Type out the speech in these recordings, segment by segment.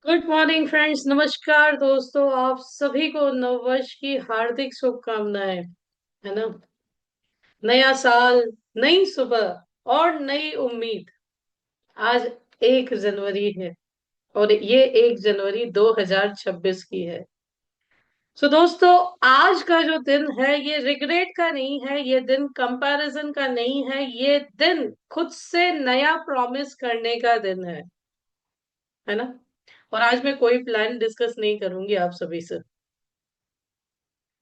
Good morning friends. नमस्कार दोस्तों, आप सभी को नववर्ष की हार्दिक शुभकामनाएं। है ना। नया साल, नई सुबह और नई उम्मीद। आज 1 जनवरी है और ये 1 जनवरी 2026 की है। सो दोस्तों, आज का जो दिन है ये रिग्रेट का नहीं है, ये दिन कंपैरिजन का नहीं है, ये दिन खुद से नया प्रॉमिस करने का दिन है ना। और आज मैं कोई प्लान डिस्कस नहीं करूंगी आप सभी से।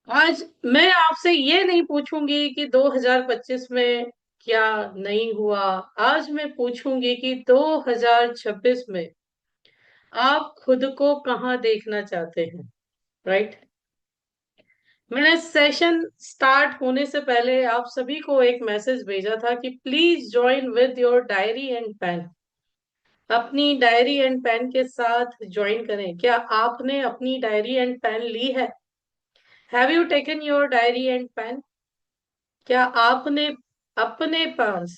आज मैं आपसे ये नहीं पूछूंगी कि 2025 में क्या नहीं हुआ। आज मैं पूछूंगी कि 2026 में आप खुद को कहाँ देखना चाहते हैं। राइट। मैंने सेशन स्टार्ट होने से पहले आप सभी को एक मैसेज भेजा था कि please join with your diary and pen. अपनी डायरी एंड पेन के साथ ज्वाइन करें। क्या आपने अपनी डायरी एंड पेन ली है? Have you taken your diary and pen? क्या आपने अपने पास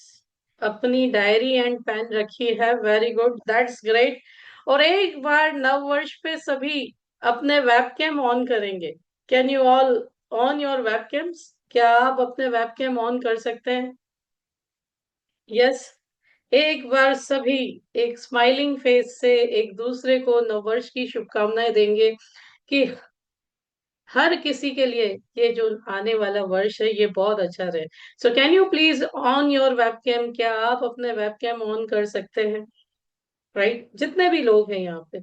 अपनी डायरी एंड पेन रखी है? Very good, that's great. और एक बार नव वर्ष पे सभी अपने वेबकैम ऑन करेंगे। Can you all on your webcams? क्या आप अपने वेबकैम ऑन कर सकते हैं? यस। एक बार सभी एक स्माइलिंग फेस से एक दूसरे को नववर्ष की शुभकामनाएं देंगे कि हर किसी के लिए ये जो आने वाला वर्ष है ये बहुत अच्छा रहे। So can you please on your webcam? क्या आप अपने वेबकैम ऑन कर सकते हैं? राइट, जितने भी लोग हैं यहाँ पे,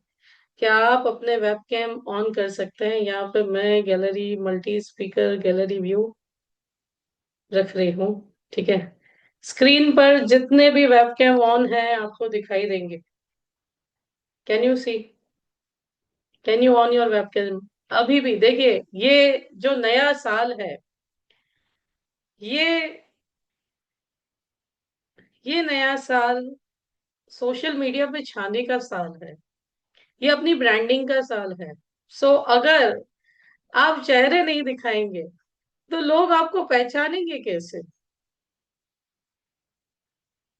क्या आप अपने वेबकैम ऑन कर सकते हैं? यहाँ पे मैं gallery multi speaker gallery view रख रही हूँ। ठीक है। स्क्रीन पर जितने भी वेबकैम ऑन है आपको दिखाई देंगे। Can you see? Can you on your webcam? अभी भी देखिए, ये जो नया साल है, ये ये नया साल सोशल मीडिया पे छाने का साल है। ये अपनी ब्रांडिंग का साल है। सो अगर आप चेहरे नहीं दिखाएंगे तो लोग आपको पहचानेंगे कैसे?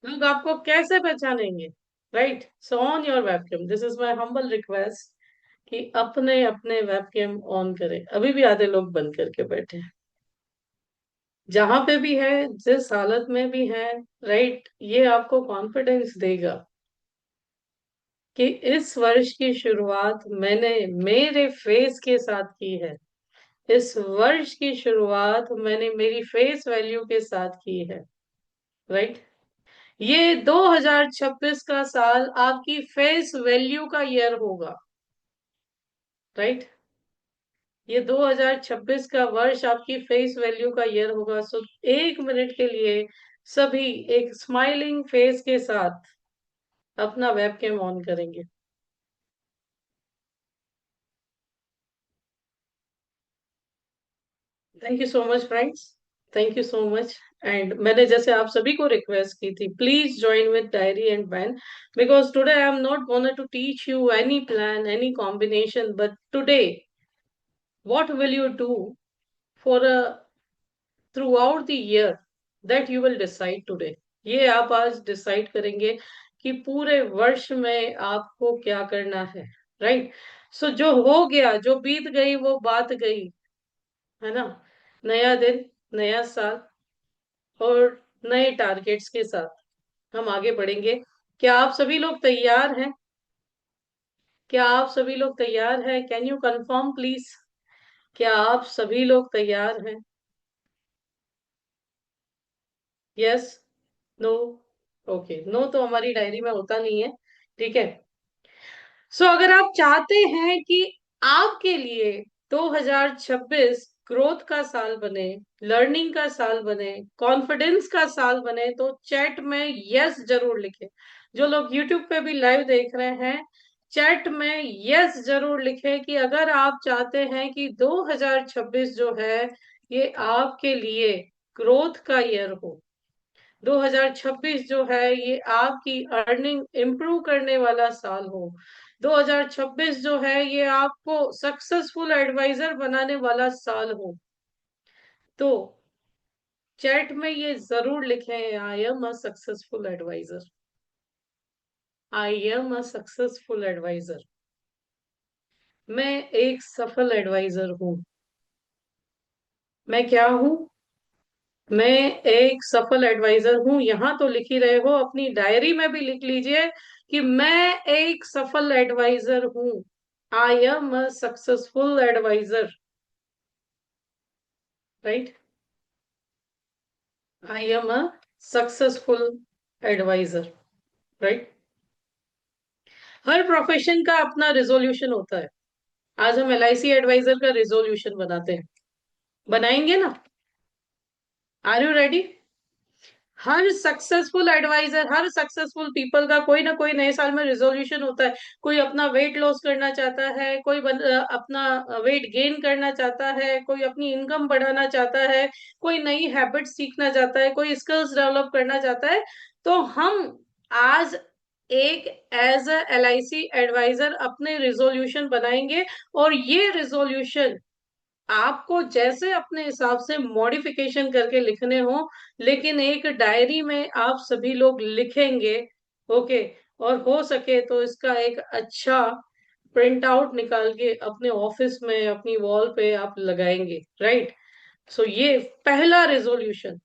लोग आपको कैसे पहचानेंगे? Right. So on your webcam, this is my humble request कि अपने अपने वेबकैम ऑन करें। अभी भी आधे लोग बंद करके बैठे हैं। जहां पे भी है, जिस हालत में भी है, राइट, ये आपको कॉन्फिडेंस देगा कि इस वर्ष की शुरुआत मैंने मेरे फेस के साथ की है। इस वर्ष की शुरुआत मैंने मेरी फेस वैल्यू के साथ की है। राइट। ये 2026 का साल आपकी फेस वैल्यू का ईयर होगा। राइट। ये 2026 का वर्ष आपकी फेस वैल्यू का ईयर होगा। सो 1 मिनट के लिए सभी एक स्माइलिंग फेस के साथ अपना वेबकैम ऑन करेंगे। Thank you so much friends. Thank you so much. And मैंने जैसे आप सभी को रिक्वेस्ट की थी, please join with diary and pen, because today I am not gonna to teach you any plan, any combination, but today what will you do for a throughout the year, that you will decide today। ये आप आज decide करेंगे कि पूरे वर्ष में आपको क्या करना है। राइट। सो जो हो गया, जो बीत गई वो बात गई। है ना। नया दिन, नया साल और नए टारगेट्स के साथ हम आगे बढ़ेंगे। क्या आप सभी लोग तैयार हैं? क्या आप सभी लोग तैयार हैं? Can you confirm please? क्या आप सभी लोग तैयार हैं? यस? नो? ओके, नो तो हमारी डायरी में होता नहीं है। ठीक है। सो अगर आप चाहते हैं कि आपके लिए 2026 ग्रोथ का साल बने, लर्निंग का साल बने, कॉन्फिडेंस का साल बने, तो चैट में यस जरूर लिखें। जो लोग यूट्यूब पे भी लाइव देख रहे हैं, चैट में यस जरूर लिखें कि अगर आप चाहते हैं कि 2026 जो है ये आपके लिए ग्रोथ का ईयर हो। 2026 जो है ये आपकी अर्निंग इंप्रूव करने वाला साल हो। 2026 जो है ये आपको सक्सेसफुल एडवाइजर बनाने वाला साल हो। तो चैट में ये जरूर लिखें, I am a successful advisor. I am a successful advisor. मैं एक सफल एडवाइजर हूँ। मैं क्या हूँ? मैं एक सफल एडवाइजर हूँ। यहाँ तो लिख ही रहे हो, अपनी डायरी में भी लिख लीजिए कि मैं एक सफल एडवाइजर हूँ। I am a successful advisor. Right. I am a successful advisor. Right. हर प्रोफेशन का अपना रिजोल्यूशन होता है। आज हम एलआईसी एडवाइजर का रिजोल्यूशन बनाते हैं। बनाएंगे ना? Are you ready? हर सक्सेसफुल एडवाइजर, हर सक्सेसफुल पीपल का कोई ना कोई नए साल में रिजोल्यूशन होता है। कोई अपना वेट लॉस करना चाहता है, कोई अपना वेट गेन करना चाहता है, कोई अपनी इनकम बढ़ाना चाहता है, कोई नई हैबिट सीखना चाहता है, कोई स्किल्स डेवलप करना चाहता है। तो हम आज एक एज अ एलआईसी एडवाइजर अपने रिजोल्यूशन बनाएंगे। और ये रिजोल्यूशन आपको जैसे अपने हिसाब से मॉडिफिकेशन करके लिखने हो, लेकिन एक डायरी में आप सभी लोग लिखेंगे। ओके। और हो सके तो इसका एक अच्छा प्रिंट आउट निकाल के अपने ऑफिस में अपनी वॉल पे आप लगाएंगे। राइट। सो ये पहला रेजोल्यूशन,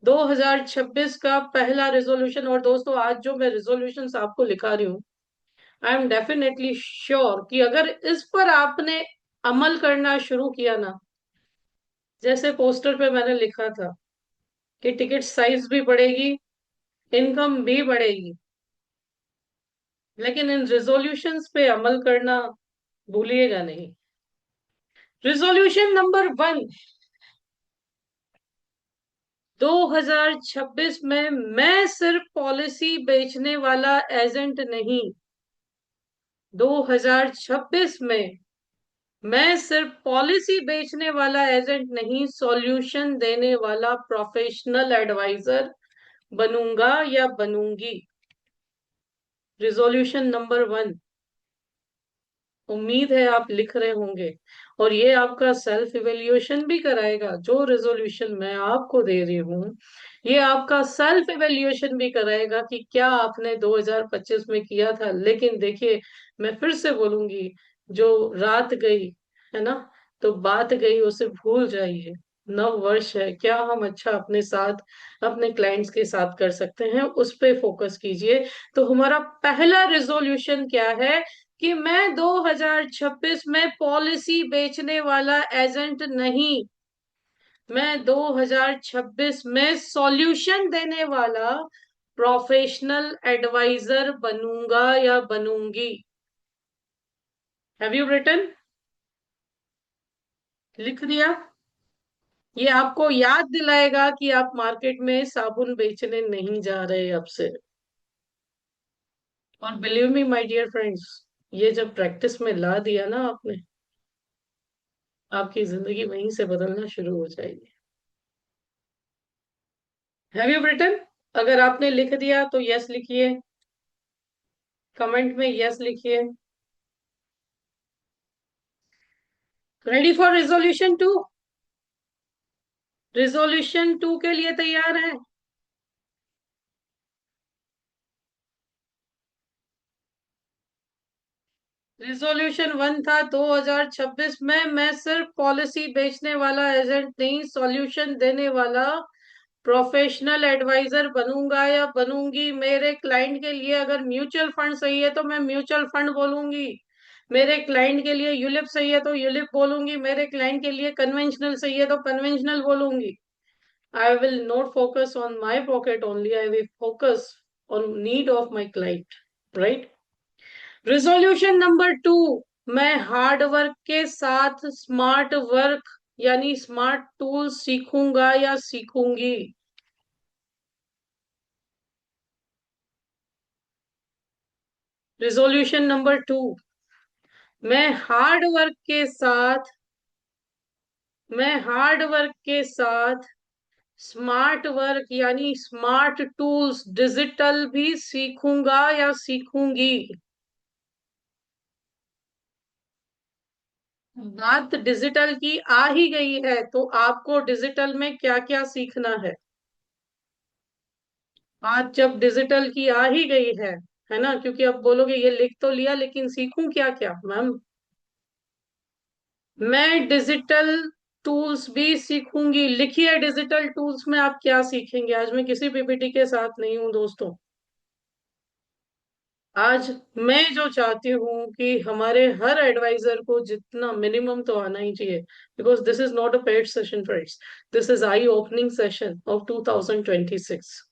2026 का पहला रेजोल्यूशन। और दोस्तों, आज जो मैं रेजोल्यूशन आपको लिखा रही हूँ, आई एम डेफिनेटली श्योर कि अगर इस पर आपने अमल करना शुरू किया ना, जैसे पोस्टर पे मैंने लिखा था कि टिकट साइज भी बढ़ेगी, इनकम भी बढ़ेगी, लेकिन इन रिजोल्यूशंस पे अमल करना भूलिएगा नहीं। रिजोल्यूशन नंबर 1, 2026 में मैं सिर्फ पॉलिसी बेचने वाला एजेंट नहीं। 2026 में मैं सिर्फ पॉलिसी बेचने वाला एजेंट नहीं, सॉल्यूशन देने वाला प्रोफेशनल एडवाइजर बनूंगा या बनूंगी। Resolution number 1। उम्मीद है आप लिख रहे होंगे। और ये आपका सेल्फ इवेल्युएशन भी कराएगा। जो रेजोल्यूशन मैं आपको दे रही हूँ, ये आपका सेल्फ इवेल्युएशन भी कराएगा कि क्या आपने 2025 में किया था। लेकिन देखिए, मैं फिर से बोलूंगी, जो रात गई है ना, तो बात गई, उसे भूल जाइए। नव वर्ष है, क्या हम अच्छा अपने साथ अपने क्लाइंट्स के साथ कर सकते हैं, उस पे फोकस कीजिए। तो हमारा पहला रिजोल्यूशन क्या है? कि मैं 2026 में पॉलिसी बेचने वाला एजेंट नहीं, मैं 2026 में सॉल्यूशन देने वाला प्रोफेशनल एडवाइजर बनूंगा या बनूंगी। Have you written? लिख दिया? ये आपको याद दिलाएगा कि आप मार्केट में साबुन बेचने नहीं जा रहे अब से। और believe me my dear friends, ये जब प्रैक्टिस में ला दिया ना आपने, आपकी जिंदगी वहीं से बदलना शुरू हो जाएगी। Have you written? अगर आपने लिख दिया तो यस लिखिए, कमेंट में यस लिखिए। Ready for resolution 2? रिजोल्यूशन 2 के लिए तैयार है? रिजोल्यूशन 1 था 2026 में मैं सिर्फ पॉलिसी बेचने वाला एजेंट नहीं, सॉल्यूशन देने वाला प्रोफेशनल एडवाइजर बनूंगा या बनूंगी। मेरे क्लाइंट के लिए अगर म्यूचुअल फंड सही है तो मैं म्यूचुअल फंड बोलूंगी। मेरे क्लाइंट के लिए यूलिप सही है तो यूलिप बोलूंगी। मेरे क्लाइंट के लिए कन्वेंशनल सही है तो कन्वेंशनल बोलूंगी। I will not focus on my pocket only. I will focus on need of my client. Right? Resolution number 2, मैं हार्ड वर्क के साथ स्मार्ट वर्क यानी स्मार्ट टूल सीखूंगा या सीखूंगी। रिजोल्यूशन नंबर 2, मैं हार्ड वर्क के साथ मैं हार्ड वर्क के साथ स्मार्ट वर्क यानी स्मार्ट टूल्स डिजिटल भी सीखूंगा या सीखूंगी। बात डिजिटल की आ ही गई है तो आपको डिजिटल में क्या क्या सीखना है? बात जब डिजिटल की आ ही गई है ना, क्योंकि अब बोलोगे ये लिख तो लिया लेकिन सीखूं क्या क्या मैम? मैं डिजिटल टूल्स भी सीखूंगी। लिखिए डिजिटल टूल्स में आप क्या सीखेंगे। आज मैं किसी पीपीटी के साथ नहीं हूँ दोस्तों। आज मैं जो चाहती हूँ कि हमारे हर एडवाइजर को जितना मिनिमम तो आना ही चाहिए, because this is not a paid session friends, this is I opening session of 2026।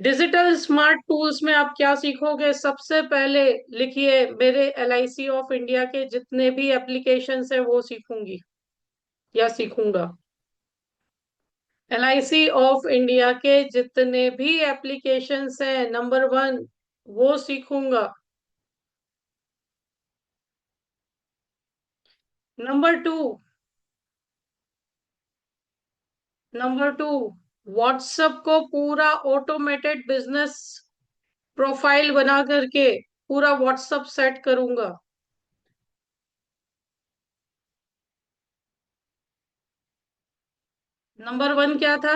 Digital smart tools में आप क्या सीखोगे? सबसे पहले लिखिए, मेरे LIC ऑफ इंडिया के जितने भी एप्लीकेशंस है वो सीखूंगी या सीखूंगा। LIC ऑफ इंडिया के जितने भी एप्लीकेशंस हैं, नंबर वन, वो सीखूंगा। Number two, number two, WhatsApp को पूरा ऑटोमेटेड बिजनेस प्रोफाइल बना करके पूरा व्हाट्सएप सेट करूंगा। नंबर वन क्या था?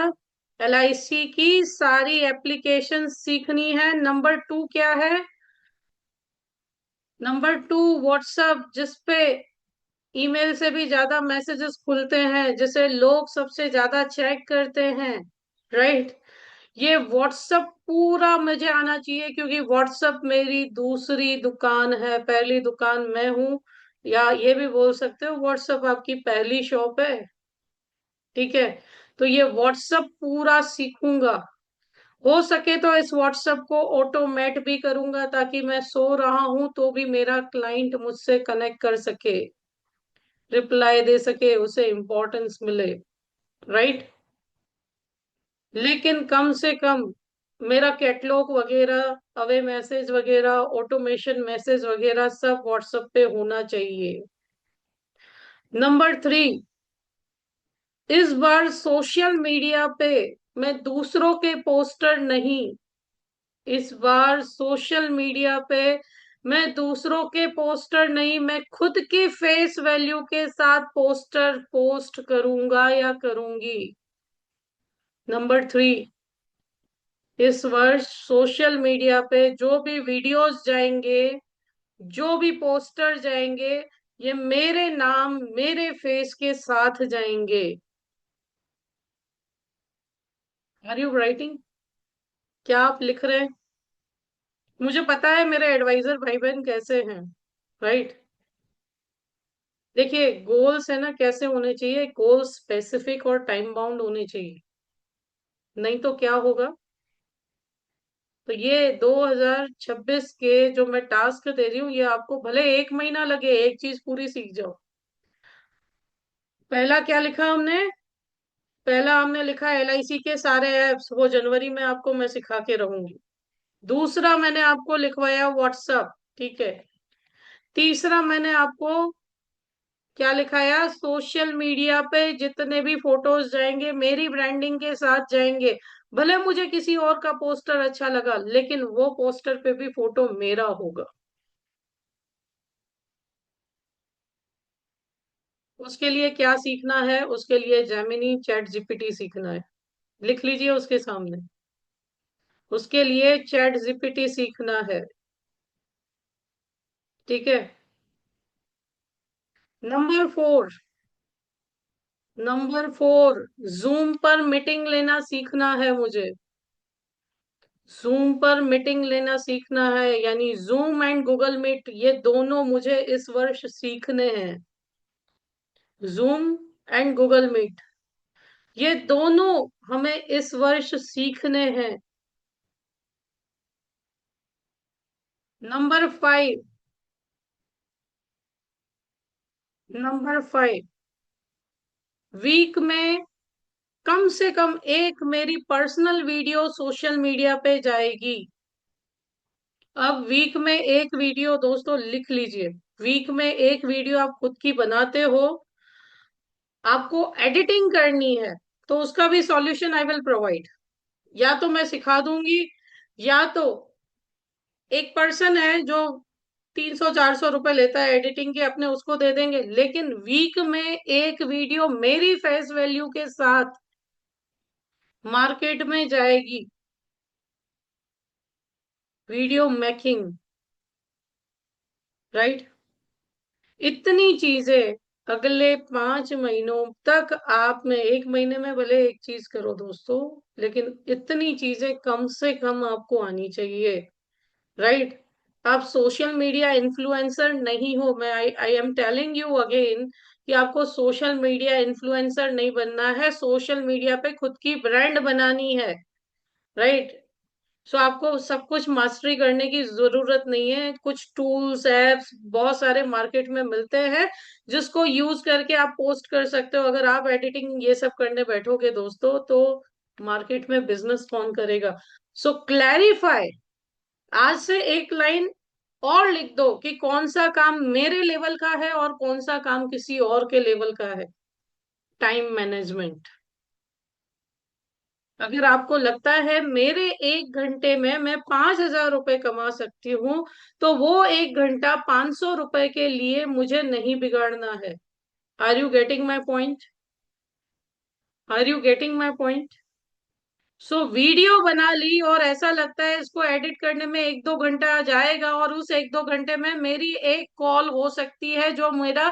LIC की सारी एप्लीकेशन सीखनी है। नंबर टू क्या है? नंबर टू, व्हाट्सएप, जिसपे ईमेल से भी ज्यादा मैसेजेस खुलते हैं, जिसे लोग सबसे ज्यादा चेक करते हैं, राइट? ये व्हाट्सएप पूरा मुझे आना चाहिए, क्योंकि व्हाट्सएप मेरी दूसरी दुकान है, पहली दुकान मैं हूं। या ये भी बोल सकते हो व्हाट्सएप आपकी पहली शॉप है। ठीक है, तो ये व्हाट्सएप पूरा सीखूंगा। हो सके तो इस व्हाट्सएप को ऑटोमेट भी करूंगा, ताकि मैं सो रहा हूं तो भी मेरा क्लाइंट मुझसे कनेक्ट कर सके, रिप्लाई दे सके, उसे इंपॉर्टेंस मिले, राइट? लेकिन कम से कम मेरा कैटलॉग वगैरह, अवे मैसेज वगैरह, ऑटोमेशन मैसेज वगैरह सब व्हाट्सएप पे होना चाहिए। नंबर थ्री, इस बार सोशल मीडिया पे मैं दूसरों के पोस्टर नहीं, इस बार सोशल मीडिया पे मैं दूसरों के पोस्टर नहीं, मैं खुद की फेस वैल्यू के साथ पोस्टर पोस्ट करूंगा या करूंगी। नंबर थ्री, इस वर्ष सोशल मीडिया पे जो भी वीडियोस जाएंगे, जो भी पोस्टर जाएंगे, ये मेरे नाम, मेरे फेस के साथ जाएंगे। Are you writing? क्या आप लिख रहे हैं? मुझे पता है मेरे एडवाइजर भाई बहन कैसे हैं, राइट? देखिए, गोल्स है ना, कैसे होने चाहिए? गोल स्पेसिफिक और टाइम बाउंड होने चाहिए, नहीं तो क्या होगा? तो ये 2026 के जो मैं टास्क दे रही हूँ, ये आपको भले एक महीना लगे, एक चीज पूरी सीख जाओ। पहला क्या लिखा हमने? पहला हमने लिखा LIC के सारे एप्स, वो जनवरी में आपको मैं सिखा के रहूंगी। दूसरा मैंने आपको लिखवाया व्हाट्सएप, ठीक है। तीसरा मैंने आपको क्या लिखाया? सोशल मीडिया पे जितने भी फोटोज जाएंगे मेरी ब्रांडिंग के साथ जाएंगे। भले मुझे किसी और का पोस्टर अच्छा लगा, लेकिन वो पोस्टर पे भी फोटो मेरा होगा। उसके लिए क्या सीखना है? उसके लिए जेमिनी चैट जीपीटी सीखना है। लिख लीजिए उसके सामने, उसके लिए चैट जीपीटी सीखना है। ठीक है। Number four, number four, zoom पर मीटिंग लेना सीखना है मुझे। जूम पर मीटिंग लेना सीखना है, यानी जूम एंड गूगल मीट, ये दोनों मुझे इस वर्ष सीखने हैं। जूम एंड गूगल मीट, ये दोनों हमें इस वर्ष सीखने हैं। Number five, number five, week में कम से कम एक मेरी पर्सनल वीडियो सोशल मीडिया पे जाएगी। अब वीक में एक वीडियो, दोस्तों लिख लीजिए, वीक में एक वीडियो आप खुद की बनाते हो, आपको एडिटिंग करनी है, तो उसका भी सॉल्यूशन आई विल प्रोवाइड। या तो मैं सिखा दूंगी, या तो एक पर्सन है जो 300-400 रुपए लेता है एडिटिंग के, अपने उसको दे देंगे। लेकिन वीक में एक वीडियो मेरी फेस वैल्यू के साथ मार्केट में जाएगी। Video making, right? इतनी चीजें अगले 5 महीनों तक आप में, 1 महीने में भले एक चीज करो दोस्तों, लेकिन इतनी चीजें कम से कम आपको आनी चाहिए। राइट। आप सोशल मीडिया इन्फ्लुएंसर नहीं हो, मैं I I am telling you again कि आपको सोशल मीडिया इन्फ्लुएंसर नहीं बनना है, सोशल मीडिया पे खुद की ब्रांड बनानी है। राइट। सो आपको सब कुछ मास्टरी करने की जरूरत नहीं है, कुछ टूल्स एप्स बहुत सारे मार्केट में मिलते हैं जिसको यूज करके आप पोस्ट कर सकते हो। अगर आप एडिटिंग ये सब करने बैठोगे दोस्तों तो मार्केट में बिजनेस कौन करेगा? सो क्लैरिफाई, आज से एक लाइन और लिख दो कि कौन सा काम मेरे लेवल का है और कौन सा काम किसी और के लेवल का है। Time management. अगर आपको लगता है मेरे 1 घंटे में मैं 5,000 रुपए कमा सकती हूँ, तो वो 1 घंटा 500 रुपए के लिए मुझे नहीं बिगाड़ना है। Are you getting my point? Are you getting my point? So video बना ली और ऐसा लगता है इसको एडिट करने में 1-2 घंटा जाएगा, और उस 1-2 घंटे में मेरी एक कॉल हो सकती है जो मेरा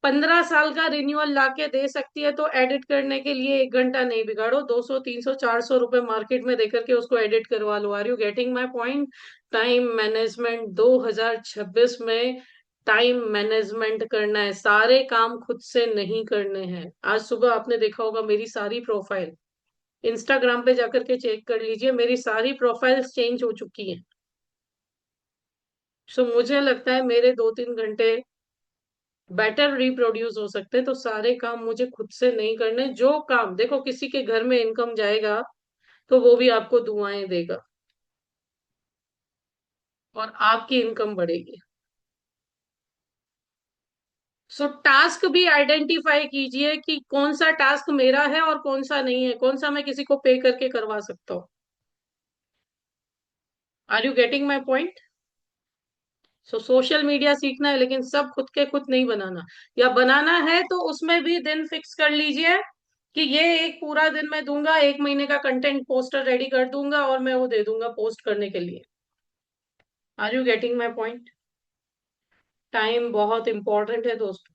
15 साल का रिन्यूअल ला के दे सकती है। तो एडिट करने के लिए 1 घंटा नहीं बिगाड़ो, 200 300 400 रुपए मार्केट में देकर के उसको एडिट करवा लो। Are you getting my point? Time management 2026 में टाइम मैनेजमेंट करना है, सारे काम खुद से नहीं करने हैं। आज सुबह आपने देखा होगा मेरी सारी प्रोफाइल, इंस्टाग्राम पे जाकर के चेक कर लीजिए, मेरी सारी प्रोफाइल्स चेंज हो चुकी हैं। सो मुझे लगता है मेरे 2-3 घंटे बेटर रिप्रोड्यूस हो सकते हैं, तो सारे काम मुझे खुद से नहीं करने। जो काम देखो किसी के घर में इनकम जाएगा तो वो भी आपको दुआएं देगा और आपकी इनकम बढ़ेगी। सो टास्क भी आइडेंटिफाई कीजिए कि कौन सा टास्क मेरा है और कौन सा नहीं है, कौन सा मैं किसी को पे करके करवा सकता हूँ। Are you getting my point? So social media सीखना है लेकिन सब खुद के खुद नहीं बनाना, या बनाना है तो उसमें भी दिन फिक्स कर लीजिए कि ये एक पूरा दिन मैं दूंगा, 1 महीने का कंटेंट पोस्टर रेडी कर दूंगा और मैं वो दे दूंगा पोस्ट करने के लिए। Are you getting my point? Time बहुत इंपॉर्टेंट है दोस्तों,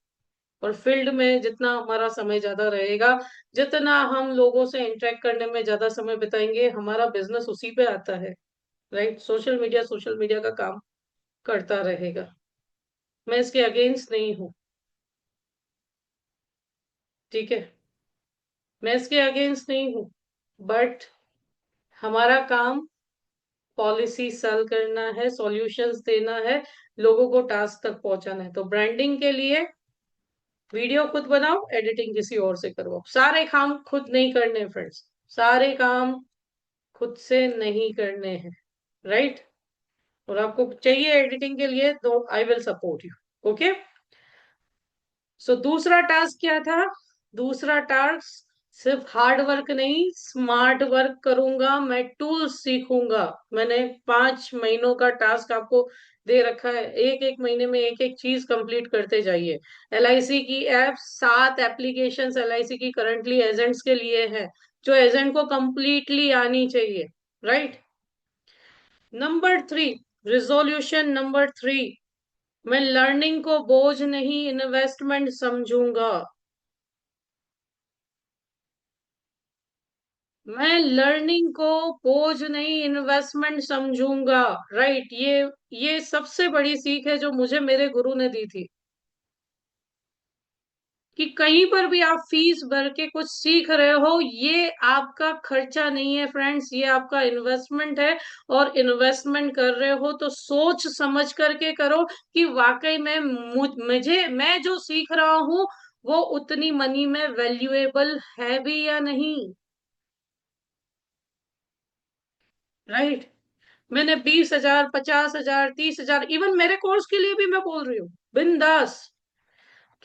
और फील्ड में जितना हमारा समय ज्यादा रहेगा, जितना हम लोगों से इंटरेक्ट करने में ज्यादा समय बिताएंगे, हमारा बिजनेस उसी पे आता है। राइट। सोशल मीडिया का काम करता रहेगा, मैं इसके अगेंस्ट नहीं हूँ। ठीक है, मैं इसके अगेंस्ट नहीं हूँ, बट हमारा काम पॉलिसी सेल करना है, सॉल्यूशंस देना है, लोगों को टास्क तक पहुंचाना है। तो ब्रांडिंग के लिए वीडियो खुद बनाओ, एडिटिंग किसी और से करवाओ, सारे काम खुद नहीं करने फ्रेंड्स, सारे काम खुद से नहीं करने हैं। राइट। और आपको चाहिए एडिटिंग के लिए तो I will support you. Okay. So दूसरा टास्क क्या था? दूसरा टास्क सिर्फ हार्ड वर्क नहीं, स्मार्ट वर्क करूंगा, मैं टूल्स सीखूंगा। मैंने 5 महीनों का टास्क आपको दे रखा है, एक एक महीने में एक एक चीज कंप्लीट करते जाइए। एलआईसी की ऐप, 7 एप्लीकेशंस एलआईसी की करंटली एजेंट्स के लिए है, जो एजेंट को कंप्लीटली आनी चाहिए। राइट। नंबर 3, रिजोल्यूशन नंबर 3, मैं लर्निंग को बोझ नहीं इन्वेस्टमेंट समझूंगा। मैं लर्निंग को बोझ नहीं इन्वेस्टमेंट समझूंगा। राइट। ये सबसे बड़ी सीख है जो मुझे मेरे गुरु ने दी थी, कि कहीं पर भी आप फीस भर के कुछ सीख रहे हो, ये आपका खर्चा नहीं है फ्रेंड्स, ये आपका इन्वेस्टमेंट है। और इन्वेस्टमेंट कर रहे हो तो सोच समझ करके करो कि वाकई में मुझे मैं जो सीख रहा हूं वो उतनी मनी में वैल्यूएबल है भी या नहीं। राइट। मैंने 20,000, 50,000, 30,000, इवन मेरे कोर्स के लिए भी मैं बोल रही हूँ बिंदास,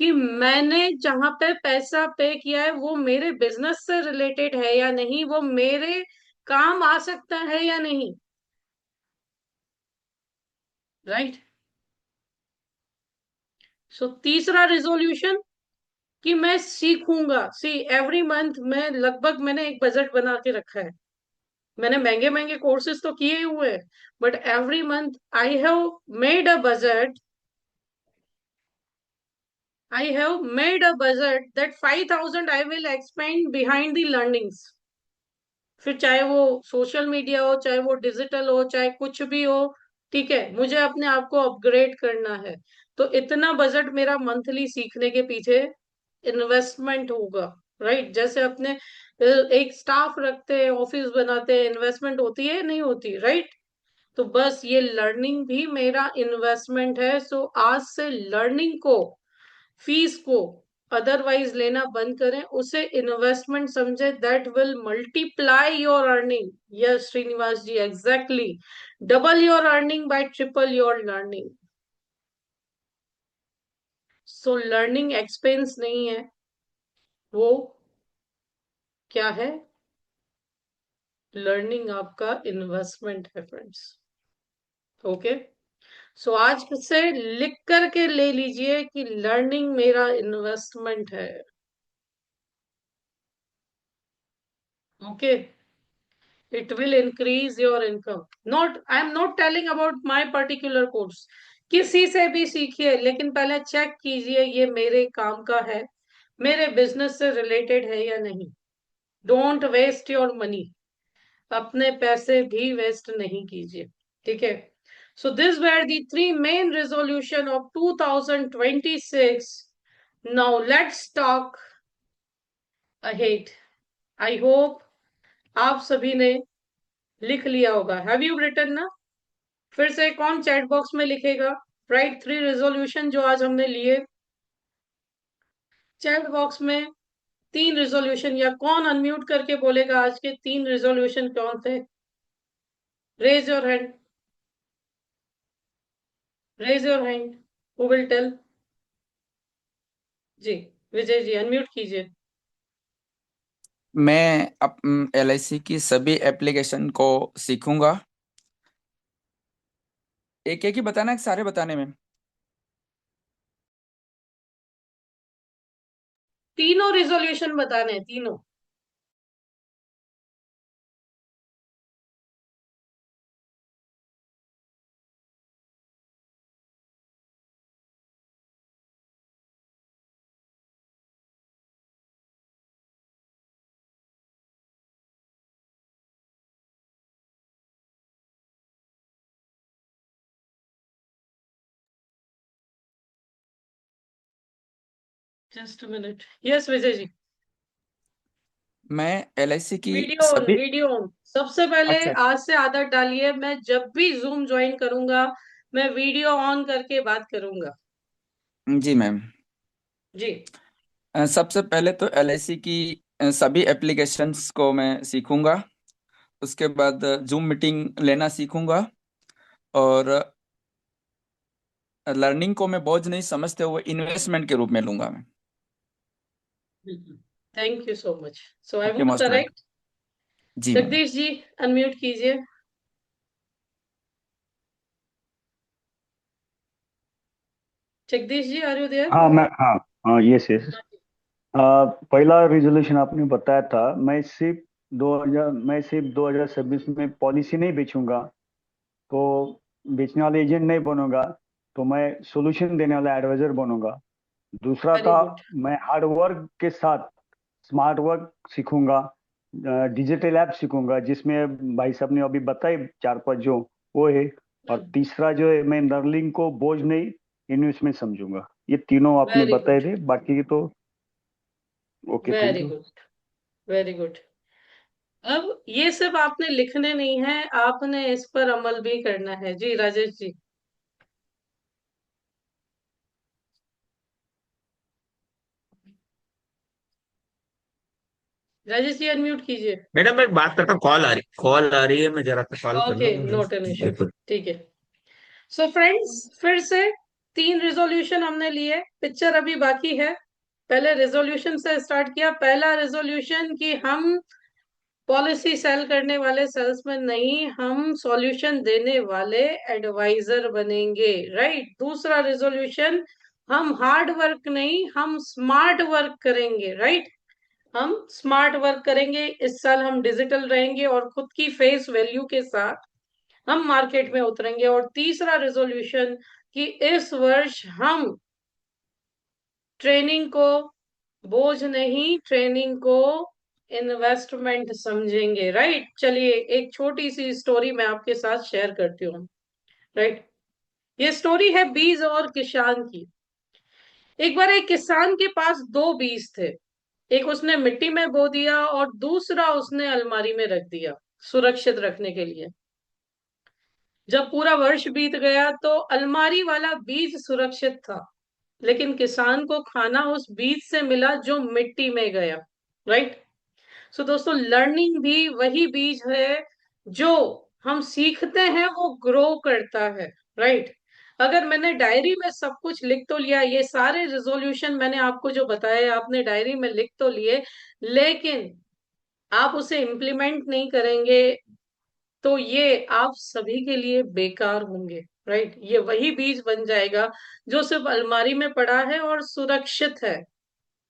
कि मैंने जहां पे पैसा पे किया है वो मेरे बिजनेस से रिलेटेड है या नहीं, वो मेरे काम आ सकता है या नहीं। राइट। सो तीसरा रिजोल्यूशन कि मैं सीखूंगा। सी एवरी मंथ मैं लगभग, मैंने एक बजट बना के रखा है। मैंने महंगे महंगे कोर्सेज तो किए हुए हैं, but every month I have made a budget. I have made a budget that 5,000 I will expend behind the learnings. फिर चाहे वो सोशल मीडिया हो, चाहे वो डिजिटल हो, चाहे कुछ भी हो, ठीक है, मुझे अपने आप को अपग्रेड करना है। तो इतना बजट मेरा मंथली सीखने के पीछे इन्वेस्टमेंट होगा। राइट, जैसे अपने एक स्टाफ रखते हैं, ऑफिस बनाते हैं, इन्वेस्टमेंट होती है नहीं होती, राइट। तो बस ये लर्निंग भी मेरा इन्वेस्टमेंट है। सो आज से लर्निंग को, फीस को अदरवाइज लेना बंद करें, उसे इन्वेस्टमेंट समझे, that will multiply your earning. Yes Srinivas ji, exactly, double your earning by triple your learning. So learning expense नहीं है, वो क्या है? लर्निंग आपका इन्वेस्टमेंट है फ्रेंड्स। ओके, सो आज से लिख करके ले लीजिए कि लर्निंग मेरा इन्वेस्टमेंट है। Okay, it will increase your income. Not, I am not telling about my particular course. किसी से भी सीखिए, लेकिन पहले चेक कीजिए ये मेरे काम का है, मेरे बिजनेस से रिलेटेड है या नहीं। डोंट वेस्ट योर मनी, अपने पैसे भी वेस्ट नहीं कीजिए, ठीक है। So this were the three main resolution of 2026। Now let's talk ahead. I hope आप सभी ने लिख लिया होगा। हैव यू रिटन ना? फिर से कौन चैट बॉक्स में लिखेगा? राइट, थ्री रेजोल्यूशन जो आज हमने लिए, चैट बॉक्स में तीन रेजोल्यूशन, या कौन अनम्यूट करके बोलेगा आज के तीन रेजोल्यूशन कौन थे? Raise your hand, raise your hand, who will tell? जी, विजय जी अनम्यूट कीजिए। मैं अब एलआईसी की सभी एप्लीकेशन को सीखूंगा। एक एक ही बताना है कि सारे बताने में? तीनों रेजोल्यूशन बताने हैं, तीनों। Just minute, yes Vijay ji. मैं एलआईसी की वीडियो ऑन, सभी। Video on. सबसे पहले अच्छा। आज से आदत डालिए, मैं जब भी जूम ज्वाइन करूंगा, मैं वीडियो ऑन करके बात करूंगा। जी मैम। जी, सबसे पहले तो एलआईसी की सभी एप्लीकेशंस को मैं सीखूंगा। उसके बाद जूम मीटिंग लेना सीखूंगा। और लर्निंग को मैं बोझ नहीं समझते हुए इन्वेस्टमेंट के रूप में लूंगा मैं। Thank you so much. So I okay would most welcome. Correct. जी मैम। जगदीश जी अनम्यूट कीजिए। Jagdish ji are you there? हाँ मैं हाँ हाँ यस यस। पहला रिजोल्यूशन आपने बताया था, मैं सिर्फ 2026 में पॉलिसी नहीं बेचूंगा, तो बेचने वाला एजेंट नहीं बनूंगा, तो मैं सोल्यूशन देने वाला एडवाइजर बनूंगा। दूसरा वेरी था, गुड, मैं हार्ड वर्क के साथ स्मार्ट वर्क सीखूंगा, डिजिटल ऐप सीखूंगा, जिसमें भाई साहब ने अभी बताई चार पांच जो वो है। और तीसरा जो है, मैं लर्निंग को बोझ नहीं, इन्वेस्टमेंट समझूंगा। ये तीनों आपने वेरी बताए गुड, थे, बाकी तो okay, thank very you. Good, very good. अब ये सब आपने लिखने नहीं है, आपने इस पर अमल भी करना है। जी राजेश जी। राजेश जी अनम्यूट कीजिए। मैडम मैं बात करता हूँ, कॉल आ रही है, मैं जरा सा कॉल कर ओके, लूँ नोट एन इश्यू, बिल्कुल। ठीक है। सो फ्रेंड्स, फिर से तीन रिजोल्यूशन हमने लिए, पिक्चर अभी बाकी है। पहले रिजोल्यूशन से स्टार्ट किया। पहला रिजोल्यूशन कि हम पॉलिसी सेल करने वाले सेल्समैन नहीं, हम सॉल्यूशन देने वाले एडवाइजर बनेंगे, राइट। दूसरा रिजोल्यूशन, हम हार्ड वर्क नहीं, हम स्मार्ट वर्क करेंगे, राइट। हम स्मार्ट वर्क करेंगे। इस साल हम डिजिटल रहेंगे और खुद की फेस वैल्यू के साथ हम मार्केट में उतरेंगे। और तीसरा रेजोल्यूशन कि इस वर्ष हम ट्रेनिंग को बोझ नहीं, ट्रेनिंग को इन्वेस्टमेंट समझेंगे। राइट, चलिए एक छोटी सी स्टोरी मैं आपके साथ शेयर करती हूँ। राइट, ये स्टोरी है बीज और किसान की। एक बार एक किसान के पास दो बीज थे। एक उसने मिट्टी में बो दिया और दूसरा उसने अलमारी में रख दिया सुरक्षित रखने के लिए। जब पूरा वर्ष बीत गया तो अलमारी वाला बीज सुरक्षित था, लेकिन किसान को खाना उस बीज से मिला जो मिट्टी में गया। राइट। सो दोस्तों, लर्निंग भी वही बीज है जो हम सीखते हैं, वो ग्रो करता है। राइट। अगर मैंने डायरी में सब कुछ लिख तो लिया, ये सारे रिजोल्यूशन मैंने आपको जो बताए आपने डायरी में लिख तो लिए, लेकिन आप उसे इम्प्लीमेंट नहीं करेंगे तो ये आप सभी के लिए बेकार होंगे। राइट, ये वही बीज बन जाएगा जो सिर्फ अलमारी में पड़ा है और सुरक्षित है।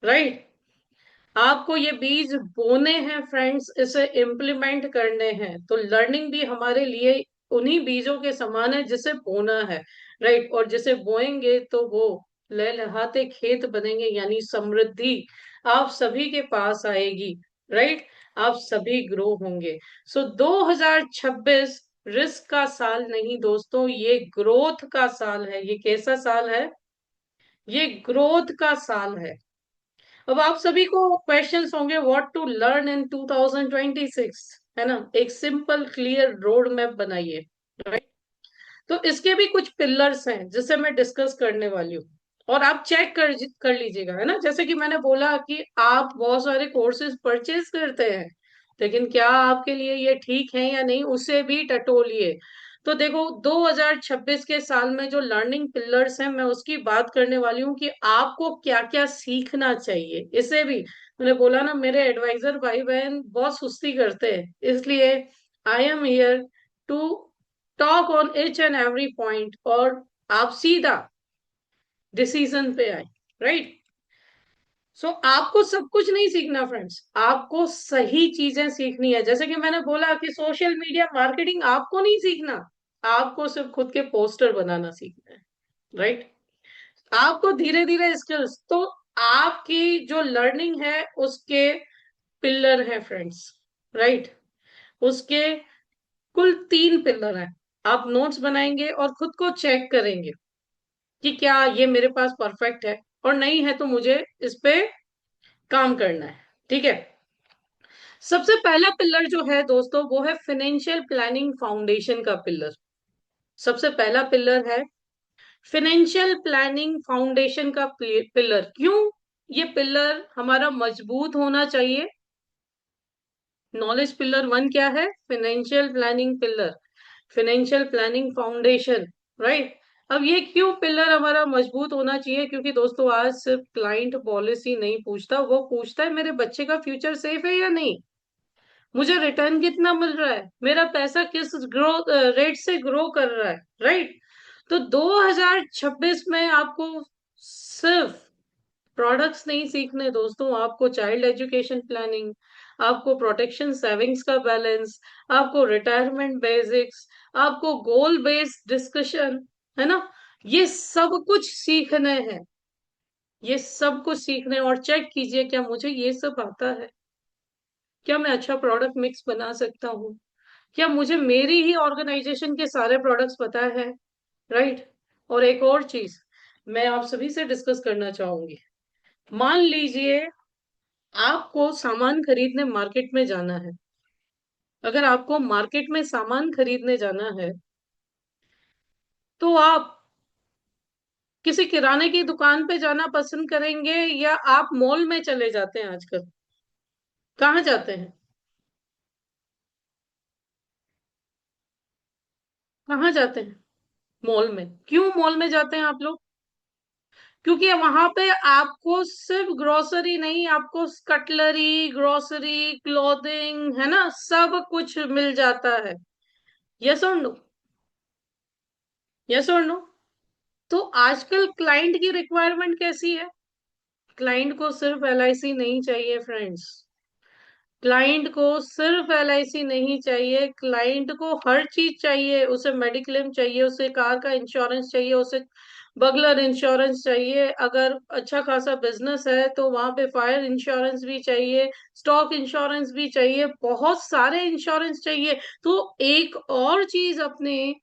राइट, आपको ये बीज बोने हैं फ्रेंड्स, इसे इम्प्लीमेंट करने हैं। तो लर्निंग भी हमारे लिए उन्हीं बीजों के समान है जिसे बोना है। राइट, और जिसे बोएंगे तो वो लहलहाते खेत बनेंगे, यानी समृद्धि आप सभी के पास आएगी। राइट, आप सभी ग्रो होंगे। सो 2026 रिस्क का साल नहीं दोस्तों, ये ग्रोथ का साल है। ये कैसा साल है? ये ग्रोथ का साल है। अब आप सभी को क्वेश्चंस होंगे, व्हाट टू लर्न इन 2026, है ना? एक सिंपल क्लियर रोड मैप बनाइए। राइट, तो इसके भी कुछ पिलर्स हैं जिसे मैं डिस्कस करने वाली हूँ, और आप चेक कर लीजिएगा, है ना? जैसे कि मैंने बोला कि आप बहुत सारे कोर्सेज परचेज करते हैं, लेकिन क्या आपके लिए ये ठीक है या नहीं, उसे भी टटोलिए। तो देखो, 2026 के साल में जो लर्निंग पिलर्स हैं, मैं उसकी बात करने वाली हूँ कि आपको क्या क्या सीखना चाहिए। इसे भी मैंने बोला ना, मेरे एडवाइजर भाई बहन बहुत सुस्ती करते हैं, इसलिए I am here to talk on each and every point, और आप सीधा डिसीजन पे आए। राइट, सो आपको सब कुछ नहीं सीखना फ्रेंड्स, आपको सही चीजें सीखनी है। जैसे कि मैंने बोला कि सोशल मीडिया मार्केटिंग आपको नहीं सीखना, आपको सिर्फ खुद के पोस्टर बनाना सीखना है। राइट, आपको धीरे धीरे स्किल्स, तो आपकी जो लर्निंग है उसके पिलर है फ्रेंड्स। राइट, उसके कुल 3 पिलर हैं। आप नोट्स बनाएंगे और खुद को चेक करेंगे कि क्या ये मेरे पास परफेक्ट है, और नहीं है तो मुझे इस पे काम करना है। ठीक है, सबसे पहला पिलर जो है दोस्तों, वो है फाइनेंशियल प्लानिंग फाउंडेशन का पिलर। सबसे पहला पिलर है फाइनेंशियल प्लानिंग फाउंडेशन का पिलर। क्यों ये पिलर हमारा मजबूत होना चाहिए? नॉलेज पिलर 1 क्या है? Financial planning pillar, financial planning foundation. Right, अब ये क्यों पिलर हमारा मजबूत होना चाहिए? क्योंकि दोस्तों, आज सिर्फ क्लाइंट पॉलिसी नहीं पूछता, वो पूछता है मेरे बच्चे का फ्यूचर सेफ है या नहीं, मुझे रिटर्न कितना मिल रहा है, मेरा पैसा किस ग्रो रेट से ग्रो कर रहा है। राइट, तो 2026 में आपको सिर्फ प्रोडक्ट्स नहीं सीखने दोस्तों, आपको चाइल्ड एजुकेशन प्लानिंग, आपको प्रोटेक्शन सेविंग्स का बैलेंस, आपको रिटायरमेंट बेसिक्स, आपको गोल बेस्ड डिस्कशन, है ना? ये सब कुछ सीखने हैं, ये सब कुछ सीखने। और चेक कीजिए, क्या मुझे ये सब आता है? क्या मैं अच्छा प्रोडक्ट मिक्स बना सकता हूँ? क्या मुझे मेरी ही ऑर्गेनाइजेशन के सारे प्रोडक्ट्स पता है? राइट, और एक और चीज मैं आप सभी से डिस्कस करना चाहूंगी। मान लीजिए आपको सामान खरीदने मार्केट में जाना है। अगर आपको मार्केट में सामान खरीदने जाना है तो आप किसी किराने की दुकान पे जाना पसंद करेंगे, या आप मॉल में चले जाते हैं? आजकल कहाँ जाते हैं? कहाँ जाते हैं? मॉल में। क्यों मॉल में जाते हैं आप लोग? क्योंकि वहां पे आपको सिर्फ ग्रोसरी नहीं, आपको कटलरी, ग्रोसरी, क्लोथिंग, है ना, सब कुछ मिल जाता है। यस और नो? यस और नो? तो आजकल क्लाइंट की रिक्वायरमेंट कैसी है? क्लाइंट को सिर्फ एलआईसी नहीं चाहिए फ्रेंड्स, क्लाइंट को सिर्फ एलआईसी नहीं चाहिए, क्लाइंट को हर चीज चाहिए। उसे मेडिक्लेम चाहिए, उसे कार का इंश्योरेंस चाहिए, उसे बगलर इंश्योरेंस चाहिए। अगर अच्छा खासा बिजनेस है तो वहां पे फायर इंश्योरेंस भी चाहिए, स्टॉक इंश्योरेंस भी चाहिए, बहुत सारे इंश्योरेंस चाहिए। तो एक और चीज अपने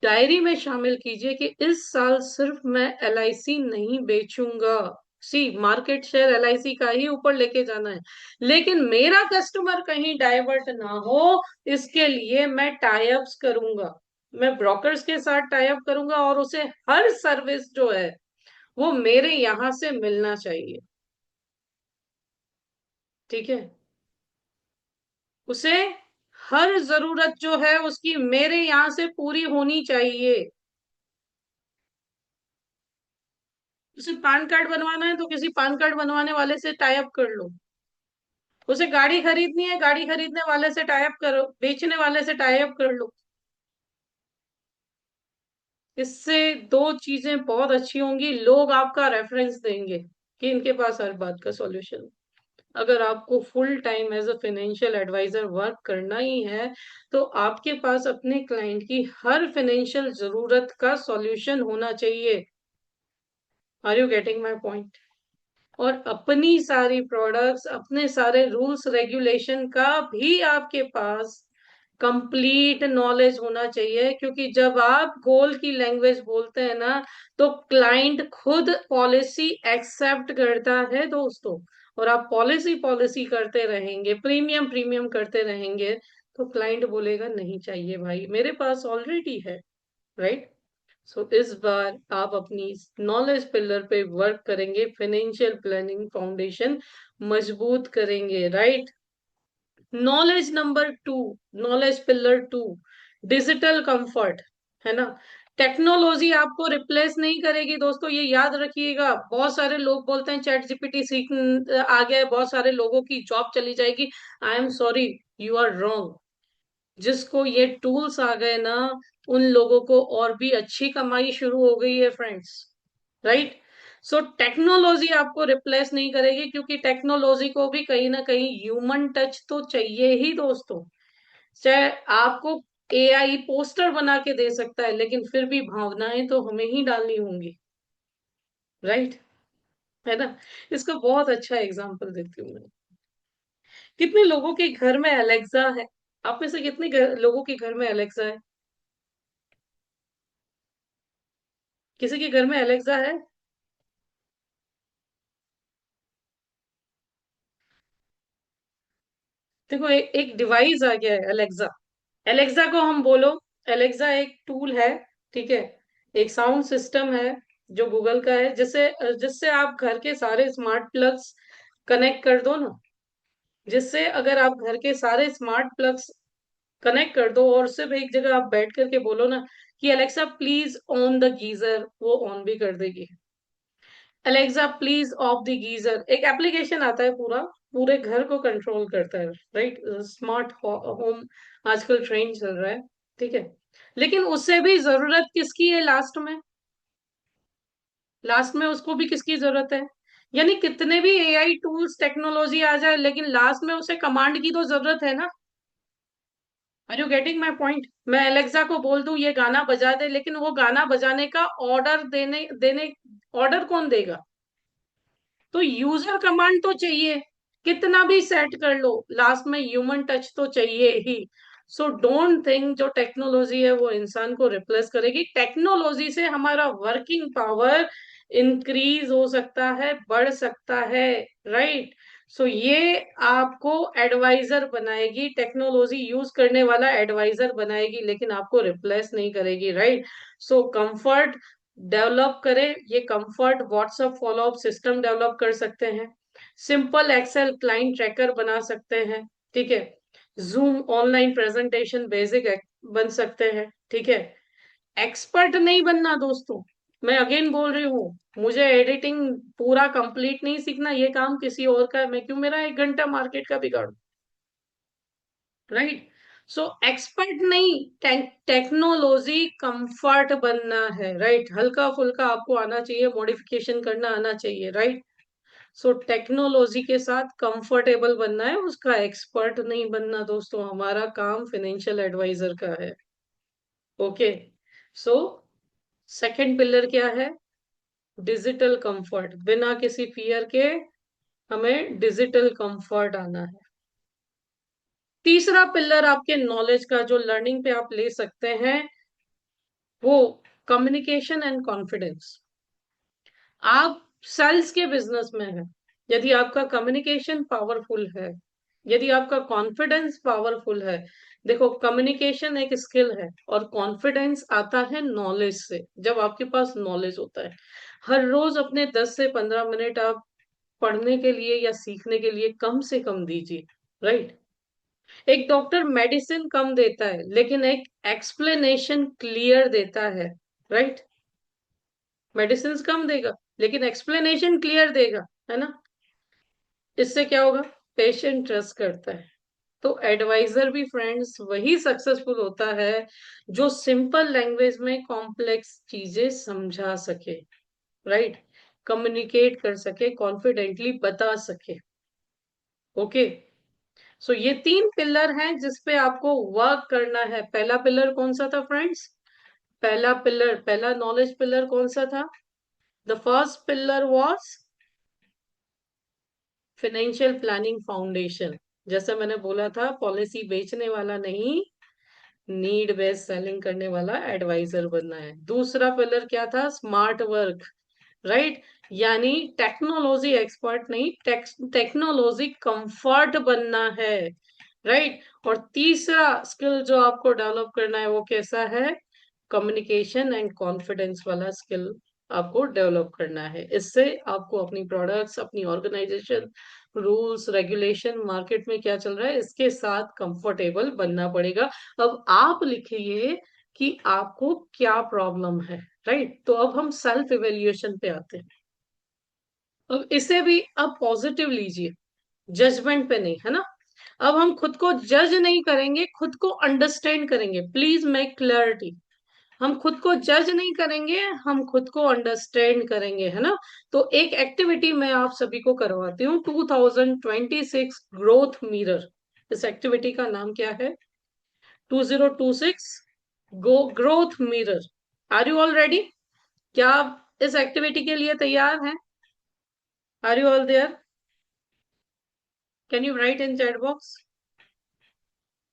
डायरी में शामिल कीजिए कि इस साल सिर्फ मैं एलआईसी नहीं बेचूंगा। सी मार्केट शेयर एलआईसी का ही ऊपर लेके जाना है, लेकिन मेरा कस्टमर कहीं डाइवर्ट ना हो, इसके लिए मैं टाई अप्स करूंगा। मैं ब्रोकर्स के साथ टाई अप करूंगा और उसे हर सर्विस जो है वो मेरे यहां से मिलना चाहिए। ठीक है, उसे हर जरूरत जो है उसकी मेरे यहां से पूरी होनी चाहिए। उसे पैन कार्ड बनवाना है तो किसी पैन कार्ड बनवाने वाले से टाई अप कर लो। उसे गाड़ी खरीदनी है, गाड़ी खरीदने वाले से टाई अप करो, बेचने वाले से टाई अप कर लो। इससे दो चीजें बहुत अच्छी होंगी, लोग आपका रेफरेंस देंगे कि इनके पास हर बात का सॉल्यूशन। अगर आपको full time as a financial advisor work करना ही है तो आपके पास अपने क्लाइंट की हर फाइनेंशियल जरूरत का सॉल्यूशन होना चाहिए। Are you getting my point? और अपनी सारी प्रोडक्ट्स, अपने सारे रूल्स रेगुलेशन का भी आपके पास कंप्लीट नॉलेज होना चाहिए, क्योंकि जब आप गोल की लैंग्वेज बोलते हैं ना तो क्लाइंट खुद पॉलिसी एक्सेप्ट करता है दोस्तों। और आप पॉलिसी पॉलिसी करते रहेंगे, प्रीमियम प्रीमियम करते रहेंगे, तो क्लाइंट बोलेगा नहीं चाहिए भाई, मेरे पास ऑलरेडी है। राइट? सो इस बार आप अपनी नॉलेज पिलर पे वर्क करेंगे, फाइनेंशियल प्लानिंग फाउंडेशन मजबूत करेंगे। Right? Knowledge number two, knowledge pillar two, digital comfort, है ना। टेक्नोलॉजी आपको रिप्लेस नहीं करेगी दोस्तों, ये याद रखिएगा। बहुत सारे लोग बोलते हैं चैट जीपीटी सीख आ गया है, बहुत सारे लोगों की जॉब चली जाएगी। I am sorry, you are wrong. जिसको ये टूल्स आ गए ना, उन लोगों को और भी अच्छी कमाई शुरू हो गई है फ्रेंड्स। राइट? सो टेक्नोलॉजी आपको रिप्लेस नहीं करेगी, क्योंकि टेक्नोलॉजी को भी कहीं ना कहीं ह्यूमन टच तो चाहिए ही दोस्तों। चाहे आपको एआई पोस्टर बना के दे सकता है, लेकिन फिर भी भावनाएं तो हमें ही डालनी होंगी। राइट? है ना। इसका बहुत अच्छा एग्जांपल देती हूँ मैं। कितने लोगों के घर में अलेक्सा है? आप में से कितने लोगों के घर में अलेक्सा है? किसी के घर में अलेक्सा है? देखो, एक डिवाइस आ गया है अलेक्सा। एलेक्सा को हम बोलो, एलेक्सा एक टूल है। ठीक है, एक साउंड सिस्टम है जो गूगल का है, जिससे जिससे आप घर के सारे स्मार्ट प्लग्स कनेक्ट कर दो ना। जिससे अगर आप घर के सारे स्मार्ट प्लग्स कनेक्ट कर दो और सिर्फ एक जगह आप बैठ करके बोलो ना कि Alexa please on the geyser, वो ऑन भी कर देगी। Alexa please of the geyser, एक एप्लीकेशन आता है पूरा, पूरे घर को कंट्रोल करता है। राइट? स्मार्ट होम आजकल ट्रेंड चल रहा है। ठीक है, लेकिन उससे भी जरूरत किसकी है लास्ट में? लास्ट में उसको भी किसकी जरूरत है? यानी कितने भी एआई टूल्स टेक्नोलॉजी आ जाए, लेकिन लास्ट में उसे कमांड की तो जरूरत है ना। Are you getting my point? मैं अलेक्सा को बोल दूं ये गाना बजा दे, लेकिन वो गाना बजाने का ऑर्डर देने देने ऑर्डर कौन देगा? तो यूजर कमांड तो चाहिए। कितना भी सेट कर लो, लास्ट में ह्यूमन टच तो चाहिए ही। सो डोंट थिंक जो टेक्नोलॉजी है वो इंसान को रिप्लेस करेगी। टेक्नोलॉजी से हमारा वर्किंग पावर इंक्रीज हो सकता है, बढ़ सकता है। राइट? सो ये आपको एडवाइजर बनाएगी, टेक्नोलॉजी यूज करने वाला एडवाइजर बनाएगी, लेकिन आपको रिप्लेस नहीं करेगी। राइट? सो कंफर्ट डेवलप करें, ये comfort WhatsApp follow up system develop कर सकते हैं, सिंपल एक्सेल क्लाइंट ट्रैकर बना सकते हैं। ठीक है, जूम ऑनलाइन प्रेजेंटेशन बेसिक बन सकते हैं। ठीक है, एक्सपर्ट नहीं बनना दोस्तों। मैं अगेन बोल रही हूँ, मुझे एडिटिंग पूरा कंप्लीट नहीं सीखना, ये काम किसी और का है, मैं क्यों मेरा 1 घंटा मार्केट का बिगाड़ू। राइट? सो एक्सपर्ट नहीं, टेक्नोलॉजी कंफर्ट बनना है। राइट? हल्का फुल्का आपको आना चाहिए, मॉडिफिकेशन करना आना चाहिए। राइट? सो टेक्नोलॉजी के साथ कंफर्टेबल बनना है, उसका एक्सपर्ट नहीं बनना दोस्तों। हमारा काम फाइनेंशियल एडवाइजर का है। ओके, सो सेकंड पिलर क्या है? Digital comfort. बिना किसी फियर के हमें डिजिटल कंफर्ट आना है। तीसरा पिलर आपके नॉलेज का, जो लर्निंग पे आप ले सकते हैं, वो कम्युनिकेशन एंड कॉन्फिडेंस। आप सेल्स के बिजनेस में हैं, यदि आपका कम्युनिकेशन पावरफुल है, यदि आपका कॉन्फिडेंस पावरफुल है। देखो, कम्युनिकेशन एक स्किल है और कॉन्फिडेंस आता है नॉलेज से। जब आपके पास नॉलेज होता है, हर रोज अपने 10 से 15 मिनट आप पढ़ने के लिए या सीखने के लिए कम से कम दीजिए, राइट। एक डॉक्टर मेडिसिन कम देता है, लेकिन एक एक्सप्लेनेशन क्लियर देता है, राइट। मेडिसिन कम देगा, लेकिन एक्सप्लेनेशन क्लियर देगा, है ना। इससे क्या होगा? पेशेंट ट्रस्ट करता है। तो एडवाइजर भी फ्रेंड्स वही सक्सेसफुल होता है जो सिंपल लैंग्वेज में कॉम्प्लेक्स चीजें समझा सके, राइट, कम्युनिकेट कर सके, कॉन्फिडेंटली बता सके। ओके, सो ये तीन पिलर हैं जिस पे आपको वर्क करना है। पहला पिलर कौन सा था फ्रेंड्स? पहला नॉलेज पिलर कौन सा था? The first pillar was financial planning foundation. जैसा मैंने बोला था, पॉलिसी बेचने वाला नहीं, नीड बेस्ड सेलिंग करने वाला एडवाइजर बनना है। दूसरा पिलर क्या था? स्मार्ट वर्क, राइट, यानी टेक्नोलॉजी एक्सपर्ट नहीं, टेक्नोलॉजी कंफर्ट बनना है, राइट। और तीसरा स्किल जो आपको डेवलप करना है वो कैसा है? कम्युनिकेशन एंड कॉन्फिडेंस वाला स्किल आपको डेवलप करना है। इससे आपको अपनी प्रोडक्ट्स, अपनी ऑर्गेनाइजेशन, रूल्स रेगुलेशन, मार्केट में क्या चल रहा है, इसके साथ कंफर्टेबल बनना पड़ेगा। अब आप लिखिए कि आपको क्या प्रॉब्लम है, राइट। तो अब हम सेल्फ इवेल्युएशन पे आते हैं। अब इसे भी अब पॉजिटिव लीजिए, जजमेंट पे नहीं, है ना। अब हम खुद को जज नहीं करेंगे, खुद को अंडरस्टैंड करेंगे। प्लीज मेक क्लैरिटी, हम खुद को जज नहीं करेंगे, हम खुद को अंडरस्टैंड करेंगे, है ना। तो एक एक्टिविटी मैं आप सभी को करवाती हूँ, 2026 ग्रोथ मिरर। इस एक्टिविटी का नाम क्या है? 2026 go growth mirror. Are you all ready? क्या आप इस एक्टिविटी के लिए तैयार हैं? Are you all there? Can you write in chat box?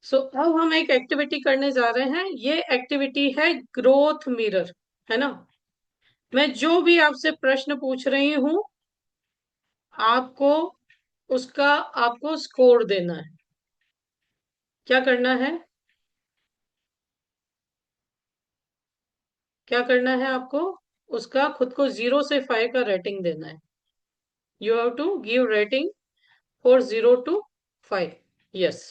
So अब हम एक एक्टिविटी करने जा रहे हैं। ये एक्टिविटी है ग्रोथ मिरर, है ना। मैं जो भी आपसे प्रश्न पूछ रही हूं, आपको उसका आपको स्कोर देना है। क्या करना है? क्या करना है आपको? उसका खुद को 0 से 5 का रेटिंग देना है। You have to give rating for 0 to 5। Yes.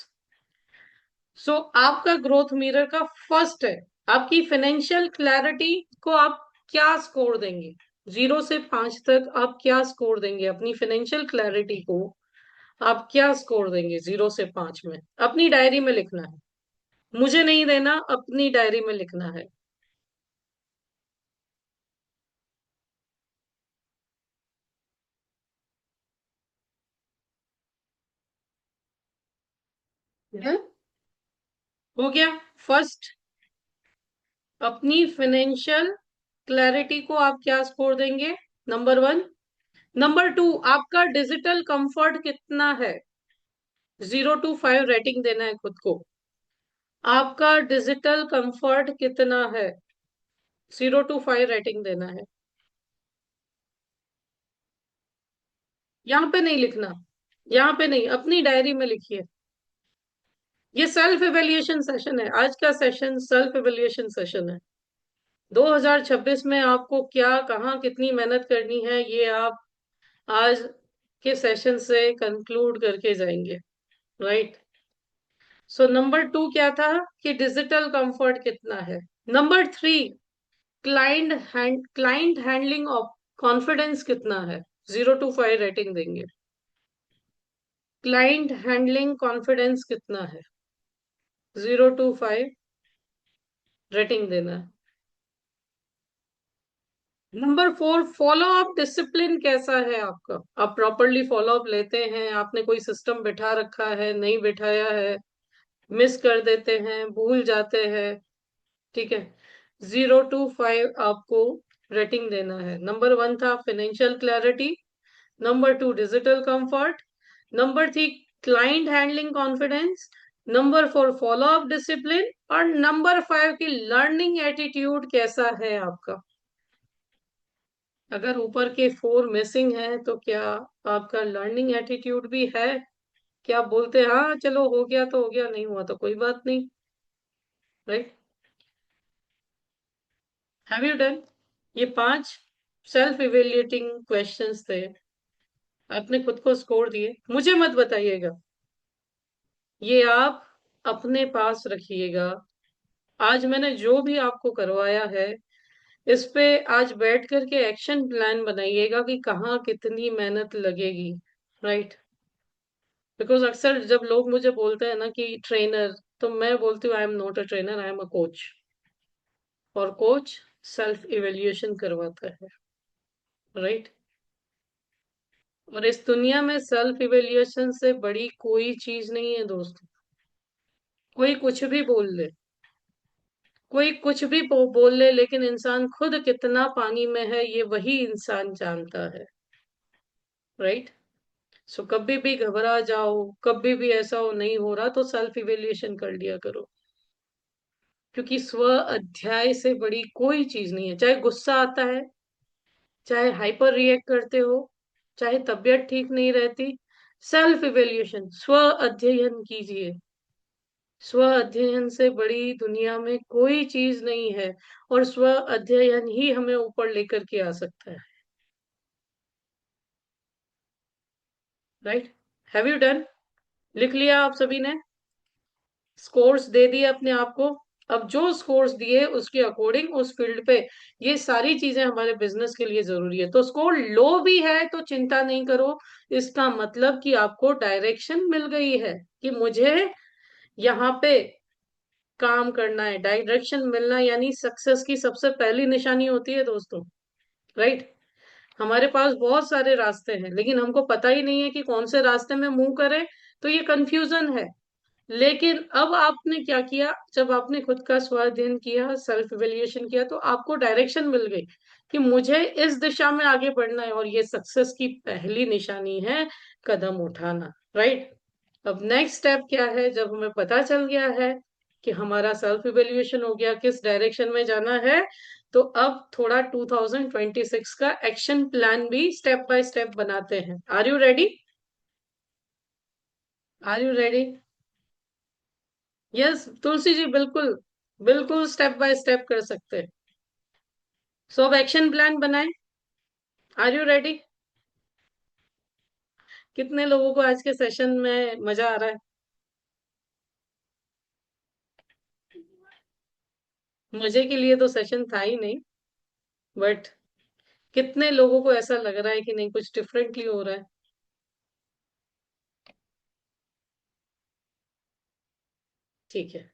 So आपका ग्रोथ मिरर का फर्स्ट है, आपकी फाइनेंशियल क्लैरिटी को आप क्या स्कोर देंगे? 0 से 5 तक आप क्या स्कोर देंगे अपनी फाइनेंशियल क्लैरिटी को? आप क्या स्कोर देंगे 0 से 5 में? अपनी डायरी में लिखना है, मुझे नहीं देना, अपनी डायरी में लिखना है। Done? हो गया। फर्स्ट, अपनी फाइनेंशियल क्लैरिटी को आप क्या स्कोर देंगे? नंबर 1। नंबर 2, आपका डिजिटल कंफर्ट कितना है? 0 to 5 रेटिंग देना है खुद को। आपका डिजिटल कंफर्ट कितना है? 0 to 5 रेटिंग देना है। यहाँ पे नहीं लिखना, यहाँ पे नहीं, अपनी डायरी में लिखिए। ये सेल्फ इवेल्युएशन सेशन है, आज का सेशन सेल्फ इवेल्युएशन सेशन है। 2026 में आपको क्या, कहाँ, कितनी मेहनत करनी है, ये आप आज के सेशन से कंक्लूड करके जाएंगे, राइट। सो नंबर 2 क्या था कि डिजिटल कंफर्ट कितना है। Number 3, client handling of confidence कितना है? 0 to 5 रेटिंग देंगे। क्लाइंट हैंडलिंग कॉन्फिडेंस कितना है? 0 to 5 रेटिंग देना है। नंबर 4, फॉलो अप डिसिप्लिन कैसा है आपका? आप प्रॉपरली फॉलो अप लेते हैं? आपने कोई सिस्टम बिठा रखा है, नहीं बिठाया है, मिस कर देते हैं, भूल जाते हैं? ठीक है, 0 to 5 आपको रेटिंग देना है। नंबर 1 था financial clarity, number 2 digital comfort, number 3 client handling confidence, number 4 follow up discipline, और नंबर 5 की लर्निंग एटीट्यूड कैसा है आपका? अगर ऊपर के 4 मिसिंग है तो क्या आपका लर्निंग एटीट्यूड भी है? क्या आप बोलते हैं हाँ चलो हो गया तो हो गया, नहीं हुआ तो कोई बात नहीं, राइट? Have you done? ये 5 सेल्फ इवेल्युएटिंग क्वेश्चंस थे, आपने खुद को स्कोर दिए, मुझे मत बताइएगा, ये आप अपने पास रखिएगा। आज मैंने जो भी आपको करवाया है, इस पे आज बैठ करके एक्शन प्लान बनाइएगा कि कहाँ कितनी मेहनत लगेगी, राइट? बिकॉज अक्सर जब लोग मुझे बोलते हैं ना कि ट्रेनर, तो मैं बोलती हूँ I am not a trainer, I am a coach. और कोच सेल्फ इवेल्युएशन करवाता है, राइट? और इस दुनिया में सेल्फ इवेल्युएशन से बड़ी कोई चीज नहीं है दोस्तों। कोई कुछ भी बोल ले, कोई कुछ भी बोल ले, लेकिन इंसान खुद कितना पानी में है ये वही इंसान जानता है, राइट? सो कभी भी घबरा जाओ, कभी भी ऐसा हो नहीं हो रहा, तो सेल्फ इवेल्युएशन कर लिया करो, क्योंकि स्व अध्याय से बड़ी कोई चीज नहीं है। चाहे गुस्सा आता है, चाहे हाइपर रिएक्ट करते हो, चाहे तबीयत ठीक नहीं रहती, सेल्फ इवेल्युएशन, स्व अध्ययन कीजिए। स्व अध्ययन से बड़ी दुनिया में कोई चीज नहीं है, और स्व अध्ययन ही हमें ऊपर लेकर के आ सकता है, राइट? Have you done? लिख लिया आप सभी ने? स्कोर्स दे दिए अपने आप को? अब जो स्कोर्स दिए उसके अकॉर्डिंग उस फील्ड पे, ये सारी चीजें हमारे बिजनेस के लिए जरूरी है। तो स्कोर लो भी है तो चिंता नहीं करो, इसका मतलब कि आपको डायरेक्शन मिल गई है कि मुझे यहाँ पे काम करना है। डायरेक्शन मिलना यानी सक्सेस की सबसे पहली निशानी होती है दोस्तों, राइट? हमारे पास बहुत सारे रास्ते हैं, लेकिन हमको पता ही नहीं है कि कौन से रास्ते में मूव करें, तो ये कंफ्यूजन है। लेकिन अब आपने क्या किया, जब आपने खुद का स्वाध्ययन किया, सेल्फ इवेल्युएशन किया, तो आपको डायरेक्शन मिल गई कि मुझे इस दिशा में आगे बढ़ना है, और ये सक्सेस की पहली निशानी है, कदम उठाना, राइट? अब नेक्स्ट स्टेप क्या है? जब हमें पता चल गया है कि हमारा सेल्फ इवेल्युएशन हो गया, किस डायरेक्शन में जाना है, तो अब थोड़ा 2026 का एक्शन प्लान भी स्टेप बाय स्टेप बनाते हैं। Are you ready? Are you ready? Yes Tulsi ji, बिल्कुल बिल्कुल स्टेप बाय स्टेप कर सकते हैं। सो अब एक्शन प्लान बनाएं। Are you ready? कितने लोगों को आज के सेशन में मजा आ रहा है? मजे के लिए तो सेशन था ही नहीं, बट कितने लोगों को ऐसा लग रहा है कि नहीं कुछ डिफरेंटली हो रहा है? ठीक है।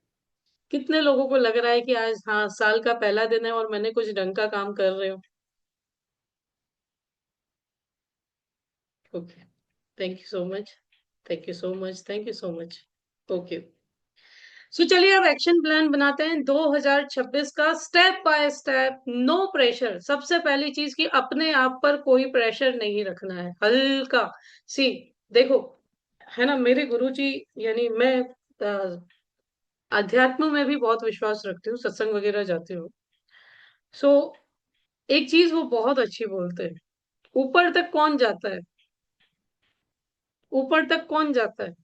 कितने लोगों को लग रहा है कि आज हाँ साल का पहला दिन है और मैंने कुछ ढंग का काम कर रहे हो? Okay, thank you so much, thank you so much, thank you so much. Okay, so चलिए अब एक्शन प्लान बनाते हैं 2026 का, step by step, no pressure. सबसे पहली चीज कि अपने आप पर कोई प्रेशर नहीं रखना है, हल्का सी। देखो, है ना, मेरे गुरुजी, यानी मैं अध्यात्म में भी बहुत विश्वास रखती हूँ, सत्संग वगैरह जाती हूँ। सो एक चीज वो बहुत अच्छी बोलते हैं, ऊपर तक कौन जाता है? ऊपर तक कौन जाता है?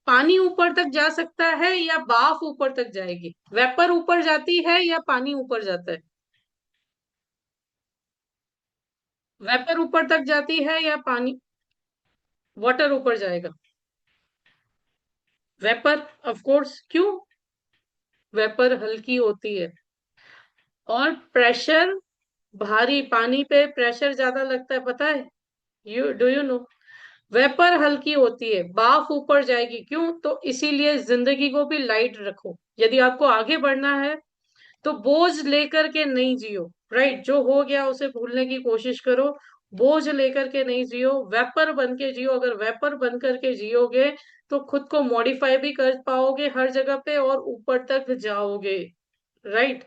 पानी ऊपर तक जा सकता है या भाप ऊपर तक जाएगी? वेपर ऊपर जाती है या पानी ऊपर जाता है? वेपर ऊपर तक जाती है या पानी, वाटर ऊपर जाएगा? Vapour, of course. क्यों? वेपर हल्की होती है, और प्रेशर भारी, पानी पे प्रेशर ज्यादा लगता है, पता है? यू नो, वेपर हल्की होती है, भाप ऊपर जाएगी। क्यों? तो इसीलिए जिंदगी को भी लाइट रखो। यदि आपको आगे बढ़ना है तो बोझ लेकर के नहीं जियो, राइट? जो हो गया उसे भूलने की कोशिश करो, बोझ लेकर के नहीं जियो, वेपर बन के जियो। अगर वेपर बन करके जियोगे तो खुद को मॉडिफाई भी कर पाओगे हर जगह पे और ऊपर तक जाओगे, राइट?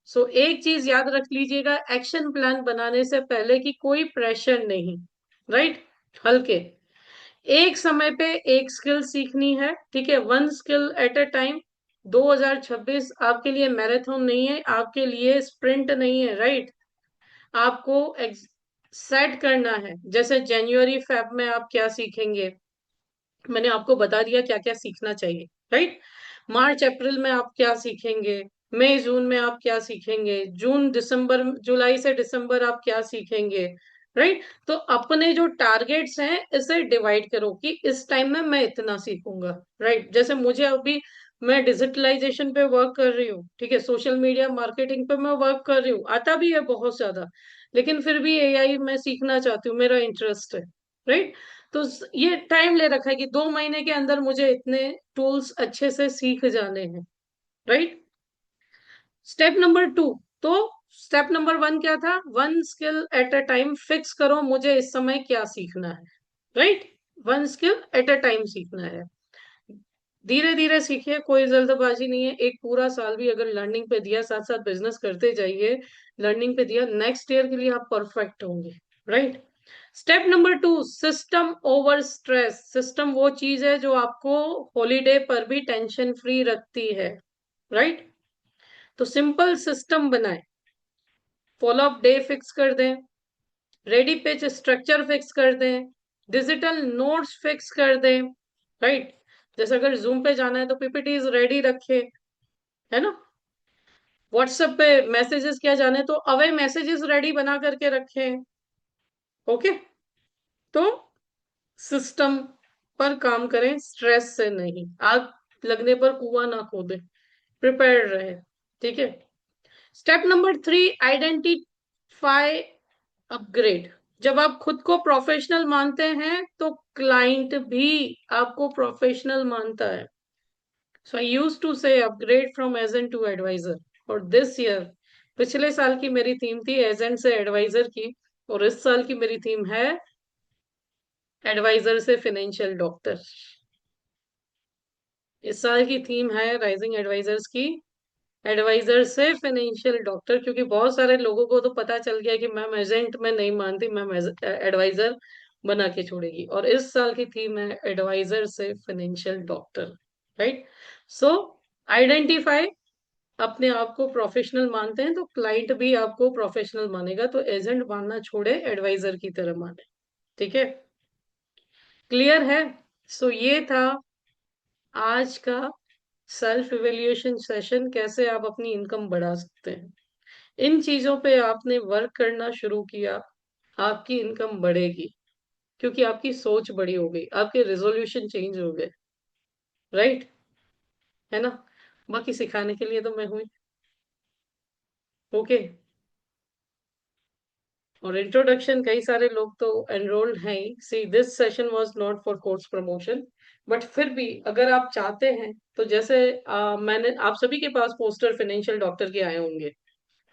सो एक चीज याद रख लीजिएगा एक्शन प्लान बनाने से पहले कि कोई प्रेशर नहीं, राइट? हल्के, एक समय पे एक स्किल सीखनी है, ठीक है? One skill at a time. 2026 आपके लिए मैराथन नहीं है, आपके लिए स्प्रिंट नहीं है, राइट? आपको सेट करना है, जैसे जनवरी फेब में आप क्या सीखेंगे, मैंने आपको बता दिया क्या क्या सीखना चाहिए, राइट? मार्च अप्रैल में आप क्या सीखेंगे, मई जून में आप क्या सीखेंगे, जून दिसंबर, जुलाई से दिसंबर आप क्या सीखेंगे, राइट? तो अपने जो टारगेट्स हैं इसे डिवाइड करो कि इस टाइम में मैं इतना सीखूंगा, राइट? जैसे मुझे अभी, मैं डिजिटलाइजेशन पे वर्क कर रही हूँ, ठीक है? सोशल मीडिया मार्केटिंग पे मैं वर्क कर रही हूँ, आता भी है बहुत ज्यादा, लेकिन फिर भी एआई मैं सीखना चाहती हूँ, मेरा इंटरेस्ट है, राइट? तो ये टाइम ले रखा है कि 2 महीने के अंदर मुझे इतने टूल्स अच्छे से सीख जाने हैं, राइट? स्टेप नंबर 2, तो स्टेप नंबर 1 क्या था? One skill at a time fix करो, मुझे इस समय क्या सीखना है, right? One skill at a time सीखना है, धीरे धीरे सीखिए, कोई जल्दबाजी नहीं है। एक पूरा साल भी अगर लर्निंग पे दिया, साथ साथ बिजनेस करते जाइए, लर्निंग पे दिया, नेक्स्ट ईयर के लिए आप परफेक्ट होंगे, right? Step number 2, system over stress. System वो चीज है जो आपको हॉलीडे पर भी टेंशन फ्री रखती है, राइट? तो सिंपल सिस्टम बनाए, फॉलो अप डे फिक्स कर दें, रेडी पेज स्ट्रक्चर फिक्स कर दें, डिजिटल नोट्स फिक्स कर दें, राइट? जैसे अगर जूम पे जाना है तो पीपीटीज रेडी रखे, है ना? व्हाट्सएप पे मैसेजेस क्या जाने तो अवे मैसेजेस रेडी बना करके रखें, ओके? तो सिस्टम पर काम करें, स्ट्रेस से नहीं, आग लगने पर कुआं ना खोदें, प्रिपेयर रहे, ठीक है? Step number 3, identify upgrade. जब आप खुद को प्रोफेशनल मानते हैं तो क्लाइंट भी आपको प्रोफेशनल मानता है। So I used to say upgrade from agent to advisor, और दिस ईयर, पिछले साल की मेरी थीम थी एजेंट से एडवाइजर की, और इस साल की मेरी थीम है एडवाइजर से फाइनेंशियल डॉक्टर। इस साल की थीम है राइजिंग एडवाइजर्स की, एडवाइजर से फाइनेंशियल डॉक्टर, क्योंकि बहुत सारे लोगों को तो पता चल गया कि मैम एजेंट में नहीं मानती, मैम एडवाइजर बना के छोड़ेगी, और इस साल की थीम है एडवाइजर से फाइनेंशियल डॉक्टर, राइट? सो आइडेंटिफाई, अपने आप को प्रोफेशनल मानते हैं तो क्लाइंट भी आपको प्रोफेशनल मानेगा, तो एजेंट मानना छोड़े, एडवाइजर की तरह माने, ठीक है? क्लियर है? सो ये था आज का सेल्फ इवेल्युएशन सेशन, कैसे आप अपनी इनकम बढ़ा सकते हैं। इन चीजों पे आपने वर्क करना शुरू किया, आपकी इनकम बढ़ेगी, क्योंकि आपकी सोच बड़ी हो गई, आपके रेजोल्यूशन चेंज हो गए, राइट? है ना? बाकी सिखाने के लिए तो मैं हूं, ओके? और इंट्रोडक्शन, कई सारे लोग तो एनरोल्ड हैं ही। See this session was not for course promotion, but फिर भी अगर आप चाहते हैं तो जैसे मैंने आप सभी के पास पोस्टर फाइनेंशियल डॉक्टर के आए होंगे,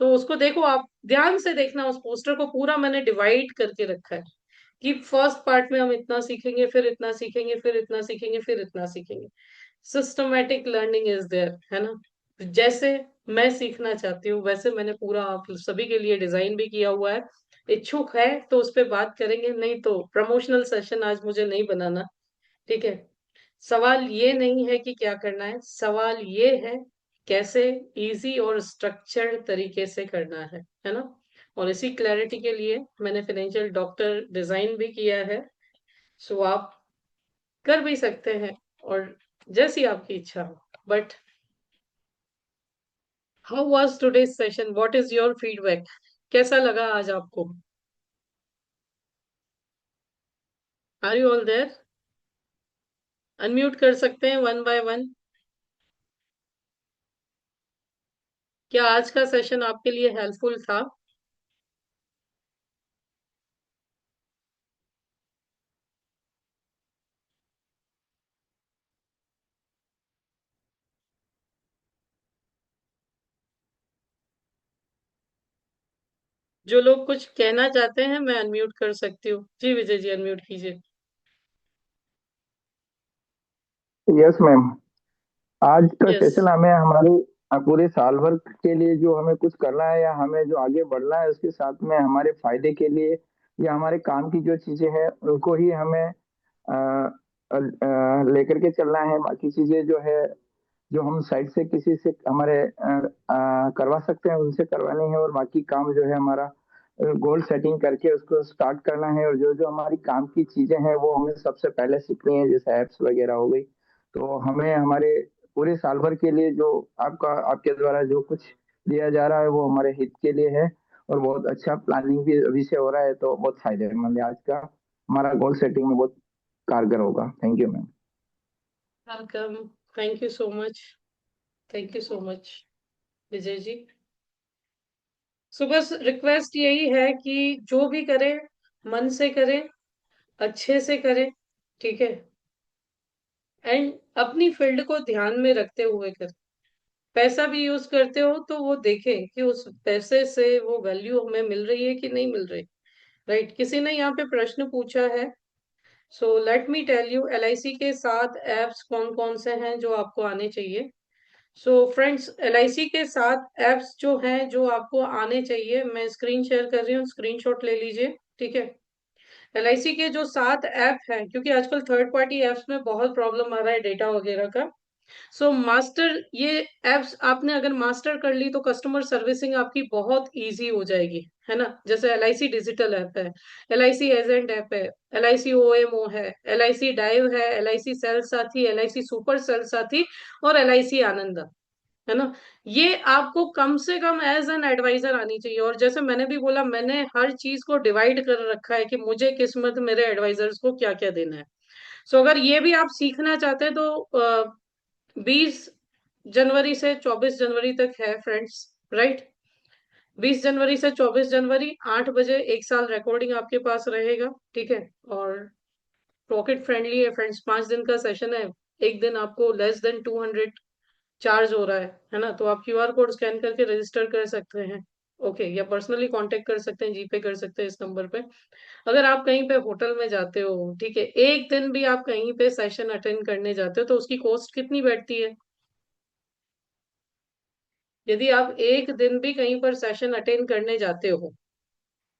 तो उसको देखो, आप ध्यान से देखना, उस पोस्टर को पूरा मैंने डिवाइड करके रखा है कि फर्स्ट पार्ट में हम इतना सीखेंगे, फिर इतना सीखेंगे, फिर इतना सीखेंगे, फिर इतना सीखेंगे। सिस्टमेटिक लर्निंग इज देयर, है ना? जैसे मैं सीखना चाहती हूँ वैसे मैंने पूरा आप सभी के लिए डिजाइन भी किया हुआ है। इच्छुक है तो उस पर बात करेंगे, नहीं तो प्रमोशनल सेशन आज मुझे नहीं बनाना, ठीक है? सवाल ये नहीं है कि क्या करना है, सवाल ये है कैसे इजी और स्ट्रक्चर्ड तरीके से करना है ना? और इसी क्लैरिटी के लिए मैंने फाइनेंशियल डॉक्टर डिजाइन भी किया है। सो आप कर भी सकते हैं, और जैसी आपकी इच्छा हो। But how was today's session, what is your feedback? कैसा लगा आज आपको? Are you all there? Unmute कर सकते हैं वन बाय वन। क्या आज का सेशन आपके लिए हेल्पफुल था? जो लोग कुछ कहना चाहते हैं मैं अनम्यूट कर सकती हूँ। जी विजय जी, अनम्यूट कीजिए। Yes ma'am. आज का यस। सेशन हमें हमारे पूरे साल भर के लिए जो हमें कुछ करना है या हमें जो आगे बढ़ना है उसके साथ में हमारे फायदे के लिए या हमारे काम की जो चीजें हैं उनको ही हमें लेकर के चलना है। बाकी चीजें जो है जो हम साइड से किसी से हमारे करवा सकते हैं उनसे करवानी है, और बाकी काम जो है हमारा गोल सेटिंग करके उसको स्टार्ट करना है। और जो जो हमारी काम की चीजें हैं वो हमें सबसे पहले सीखनी है, जैसे एप्स वगैरह हो गई। तो हमें हमारे पूरे साल भर के लिए जो आपके द्वारा जो कुछ दिया जा रहा है वो हमारे हित के लिए है, और बहुत अच्छा प्लानिंग भी अभी से हो रहा है, तो बहुत फायदेमंद है। आज का हमारा गोल सेटिंग में बहुत कारगर होगा। Thank you ma'am. Welcome. Thank you so much. Thank you so much Vijay ji. So बस रिक्वेस्ट यही है कि जो भी करें मन से करें, अच्छे से करें, ठीक है, एंड अपनी फील्ड को ध्यान में रखते हुए करें। पैसा भी यूज करते हो तो वो देखें कि उस पैसे से वो वैल्यू हमें मिल रही है कि नहीं मिल रही। राइट। किसी ने यहाँ पे प्रश्न पूछा है, so let me tell you LIC के साथ एप्स कौन कौन से हैं जो आपको आने चाहिए। सो फ्रेंड्स, एलआईसी के साथ एप्स जो हैं जो आपको आने चाहिए, मैं स्क्रीन शेयर कर रही हूँ, स्क्रीनशॉट ले लीजिए, ठीक है। एलआईसी के जो 7 ऐप हैं, क्योंकि आजकल थर्ड पार्टी एप्स में बहुत प्रॉब्लम आ रहा है डेटा वगैरह का। सो मास्टर ये एप्स आपने अगर मास्टर कर ली तो कस्टमर सर्विसिंग आपकी बहुत इजी हो जाएगी, है ना। जैसे एलआईसी डिजिटल ऐप है, एलआईसी एजेंट ऐप है, एलआईसी ओएमओ है, एलआईसी डाइव है, एलआईसी सेल साथी, एलआईसी सुपर सेल साथी और एलआईसी आनंद, है ना। ये आपको कम से कम एज एन एडवाइजर आनी चाहिए। और जैसे मैंने भी बोला, मैंने हर चीज को डिवाइड कर रखा है कि मुझे किस्मत मेरे एडवाइजर्स को क्या क्या देना है। सो अगर ये भी आप सीखना चाहते हैं तो 20 जनवरी से 24 जनवरी तक है फ्रेंड्स। राइट। 20 जनवरी से 24 जनवरी 8 बजे 1 साल रिकॉर्डिंग आपके पास रहेगा, ठीक है। और पॉकेट फ्रेंडली है फ्रेंड्स, 5 दिन का सेशन है। एक दिन आपको लेस देन 200 चार्ज हो रहा है ना। तो आप क्यूआर कोड स्कैन करके रजिस्टर कर सकते हैं, ओके, या पर्सनली कांटेक्ट कर सकते हैं, जीपे कर सकते हैं इस नंबर पे। अगर आप कहीं पे होटल में जाते हो, ठीक है, एक दिन भी आप कहीं पे सेशन अटेंड करने जाते हो तो उसकी कॉस्ट कितनी बैठती है। यदि आप एक दिन भी कहीं पर सेशन अटेंड करने जाते हो,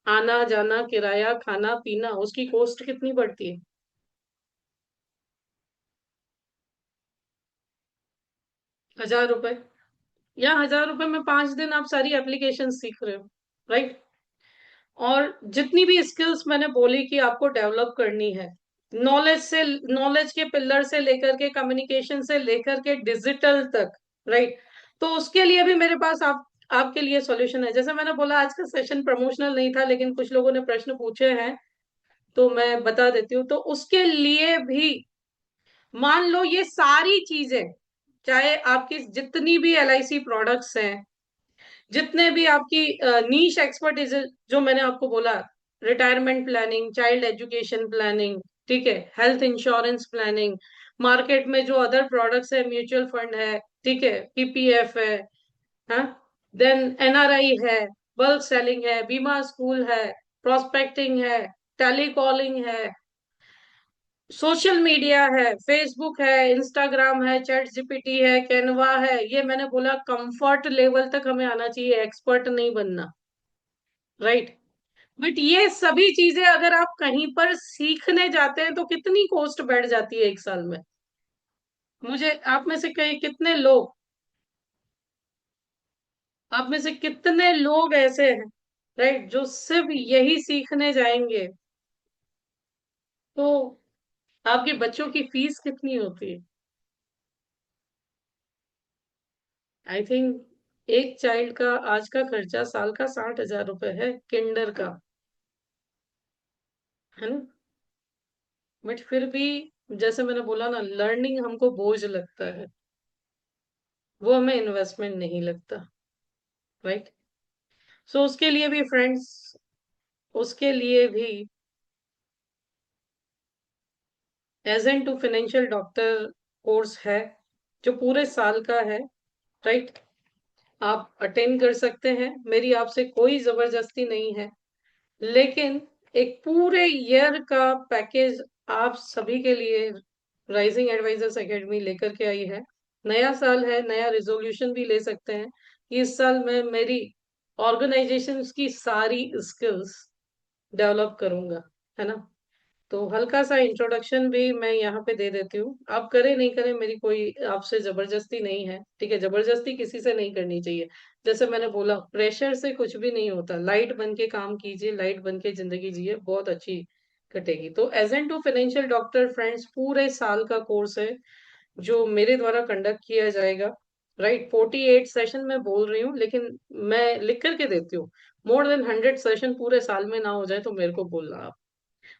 आना जाना, किराया, खाना पीना, उसकी कॉस्ट कितनी पड़ती है। 1000 रुपए। या 1000 रुपए में 5 दिन आप सारी एप्लीकेशन सीख रहे हो। राइट। और जितनी भी स्किल्स मैंने बोली कि आपको डेवलप करनी है, नॉलेज के पिलर से लेकर के कम्युनिकेशन से लेकर के डिजिटल तक, राइट। तो उसके लिए भी मेरे पास आपके लिए सॉल्यूशन है। जैसे मैंने बोला, आज का सेशन प्रमोशनल नहीं था, लेकिन कुछ लोगों ने प्रश्न पूछे हैं तो मैं बता देती हूँ। तो उसके लिए भी मान लो ये सारी चीजें, चाहे आपकी जितनी भी एलआईसी प्रोडक्ट्स हैं, जितने भी आपकी नीश एक्सपर्टीज जो मैंने आपको बोला, retirement planning, child education planning, ठीक है, हेल्थ इंश्योरेंस प्लानिंग, मार्केट में जो अदर प्रोडक्ट्स है, म्यूचुअल फंड है, ठीक है, पीपीएफ है, हाँ, देन एनआरआई है, बल्क सेलिंग है, बीमा स्कूल है, प्रोस्पेक्टिंग है, टेलीकॉलिंग है, सोशल मीडिया है, फेसबुक है, इंस्टाग्राम है, चैट जीपीटी है, कैनवा है, ये मैंने बोला कंफर्ट लेवल तक हमें आना चाहिए, एक्सपर्ट नहीं बनना। राइट। बट ये सभी चीजें अगर आप कहीं पर सीखने जाते हैं तो कितनी कॉस्ट बैठ जाती है 1 साल में। मुझे आप में से कई कितने लोग, आप में से कितने लोग ऐसे हैं, राइट, जो सिर्फ यही सीखने जाएंगे। तो आपके बच्चों की फीस कितनी होती है। आई थिंक एक चाइल्ड का आज का खर्चा साल का 60,000 रुपए है, किंडर का, है ना। बट फिर भी जैसे मैंने बोला ना, लर्निंग हमको बोझ लगता है, वो हमें इन्वेस्टमेंट नहीं लगता। राइट। सो उसके लिए भी फ्रेंड्स, उसके लिए भी agent to financial doctor course है जो पूरे साल का है। राइट। आप अटेंड कर सकते हैं, मेरी आपसे कोई जबरदस्ती नहीं है। लेकिन एक पूरे ईयर का पैकेज आप सभी के लिए राइजिंग एडवाइजर्स एकेडमी लेकर के आई है। नया साल है, नया रिजोल्यूशन भी ले सकते हैं कि इस साल मैं मेरी ऑर्गेनाइजेशन की सारी स्किल्स डेवलप करूंगा, है ना। तो हल्का सा इंट्रोडक्शन भी मैं यहाँ पे दे देती हूँ। आप करें नहीं करें, मेरी कोई आपसे जबरदस्ती नहीं है, ठीक है। जबरदस्ती किसी से नहीं करनी चाहिए। जैसे मैंने बोला, प्रेशर से कुछ भी नहीं होता। लाइट बन के काम कीजिए, लाइट बन के जिंदगी जिए, बहुत अच्छी कटेगी। तो agent to financial doctor friends पूरे साल का कोर्स है जो मेरे द्वारा कंडक्ट किया जाएगा। राइट, 48 सेशन मैं बोल रही हूँ, लेकिन मैं लिख करके देती हूँ। मोर देन 100 सेशन पूरे साल में ना हो जाए तो मेरे को बोलना आप।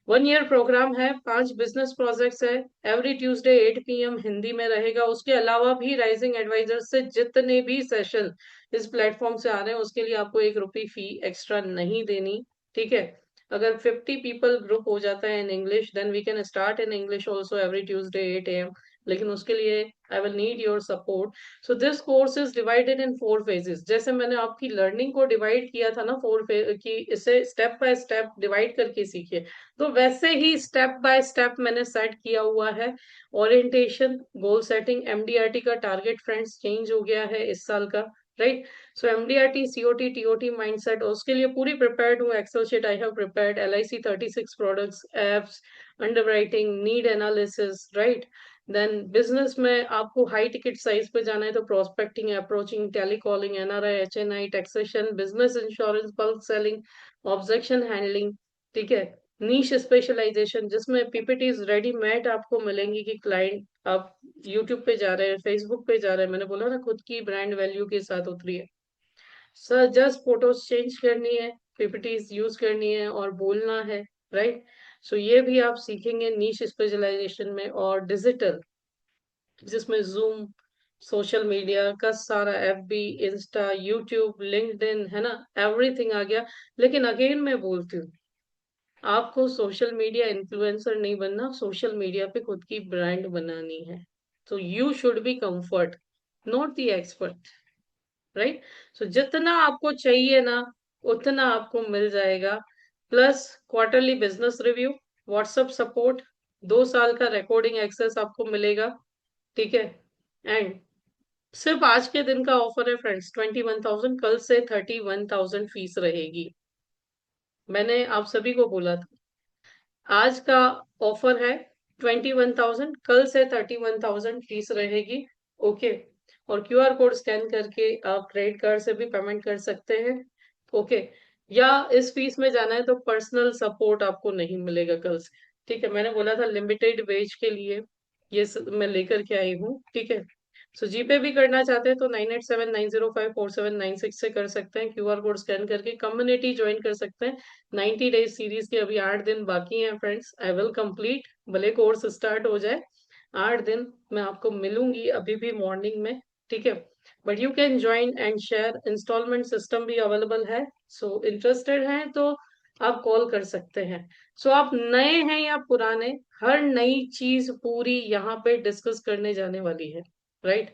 1 ईयर प्रोग्राम है, 5 बिजनेस प्रोजेक्ट्स है। एवरी ट्यूसडे 8 PM हिंदी में रहेगा। उसके अलावा भी राइजिंग एडवाइजर से जितने भी सेशन इस प्लेटफॉर्म से आ रहे हैं उसके लिए आपको 1 रुपए फी एक्स्ट्रा नहीं देनी, ठीक है। अगर 50 पीपल ग्रुप हो जाता है in English, then we can start in English also every Tuesday 8 AM। लेकिन उसके लिए I will need your support. So this course is divided in 4 phases. जैसे मैंने आपकी लर्निंग को डिवाइड किया था ना 4 फेज की, इसे स्टेप बाय स्टेप डिवाइड करके सीखिए। तो वैसे ही स्टेप बाय स्टेप मैंने सेट किया हुआ है। ओरिएंटेशन, गोल सेटिंग, एमडीआरटी का टारगेट फ्रेंड्स चेंज हो गया है इस साल का। Right, so MDRT, COT, TOT, mindset, उसके लिए पूरी प्रिपेयर्ड हूँ। Excel sheet I have prepared, LIC 36 products, apps, underwriting, need analysis. Right, then business में आपको हाई टिकट साइज पे जाना है तो prospecting, approaching, telecalling, NRI, HNI, taxation, business insurance, bulk selling, objection handling, ठीक है। नीश स्पेशलाइजेशन जिसमें पीपीटीज रेडीमेड आपको मिलेंगी कि क्लाइंट, आप यूट्यूब पे जा रहे हैं, फेसबुक पे जा रहे हैं, मैंने बोला ना खुद की ब्रांड वैल्यू के साथ उतरी है। सर जस्ट फोटोज चेंज करनी है, पीपीटीज यूज करनी है और बोलना है। राइट, सो ये भी आप सीखेंगे नीश स्पेशलाइजेशन में। और डिजिटल, जिसमें जूम, सोशल मीडिया का सारा, FB, इंस्टा, यूट्यूब, लिंक्डइन, है ना, एवरीथिंग आ गया। लेकिन अगेन मैं बोलती हूँ, आपको सोशल मीडिया इन्फ्लुएंसर नहीं बनना, सोशल मीडिया पे खुद की ब्रांड बनानी है। तो you should be comfort, not the expert. Right, so जितना आपको चाहिए ना उतना आपको मिल जाएगा। Plus quarterly business review, WhatsApp support, 2 साल का रिकॉर्डिंग एक्सेस आपको मिलेगा, ठीक है। एंड सिर्फ आज के दिन का ऑफर है फ्रेंड्स, 21,000, कल से 31,000 फीस रहेगी। मैंने आप सभी को बोला था आज का ऑफर है 21,000, कल से 31,000 फीस रहेगी। ओके, और QR कोड स्कैन करके आप क्रेडिट कार्ड से भी पेमेंट कर सकते हैं। ओके, या इस फीस में जाना है तो पर्सनल सपोर्ट आपको नहीं मिलेगा कल से, ठीक है। मैंने बोला था लिमिटेड वेज के लिए ये मैं लेकर के आई हूँ, ठीक है। सो जीपे भी करना चाहते हैं तो 9879054796 से कर सकते हैं। QR कोड स्कैन करके कम्युनिटी ज्वाइन कर सकते हैं। 90 डेज सीरीज के अभी 8 दिन बाकी हैं फ्रेंड्स, आई विल कंप्लीट, भले कोर्स स्टार्ट हो जाए। 8 दिन मैं आपको मिलूंगी अभी भी मॉर्निंग में, ठीक है। But you can join and share, installment system भी अवेलेबल है। सो इंटरेस्टेड हैं तो आप कॉल कर सकते हैं। सो आप नए हैं या पुराने, हर नई चीज पूरी यहाँ पे डिस्कस करने जाने वाली है। Right,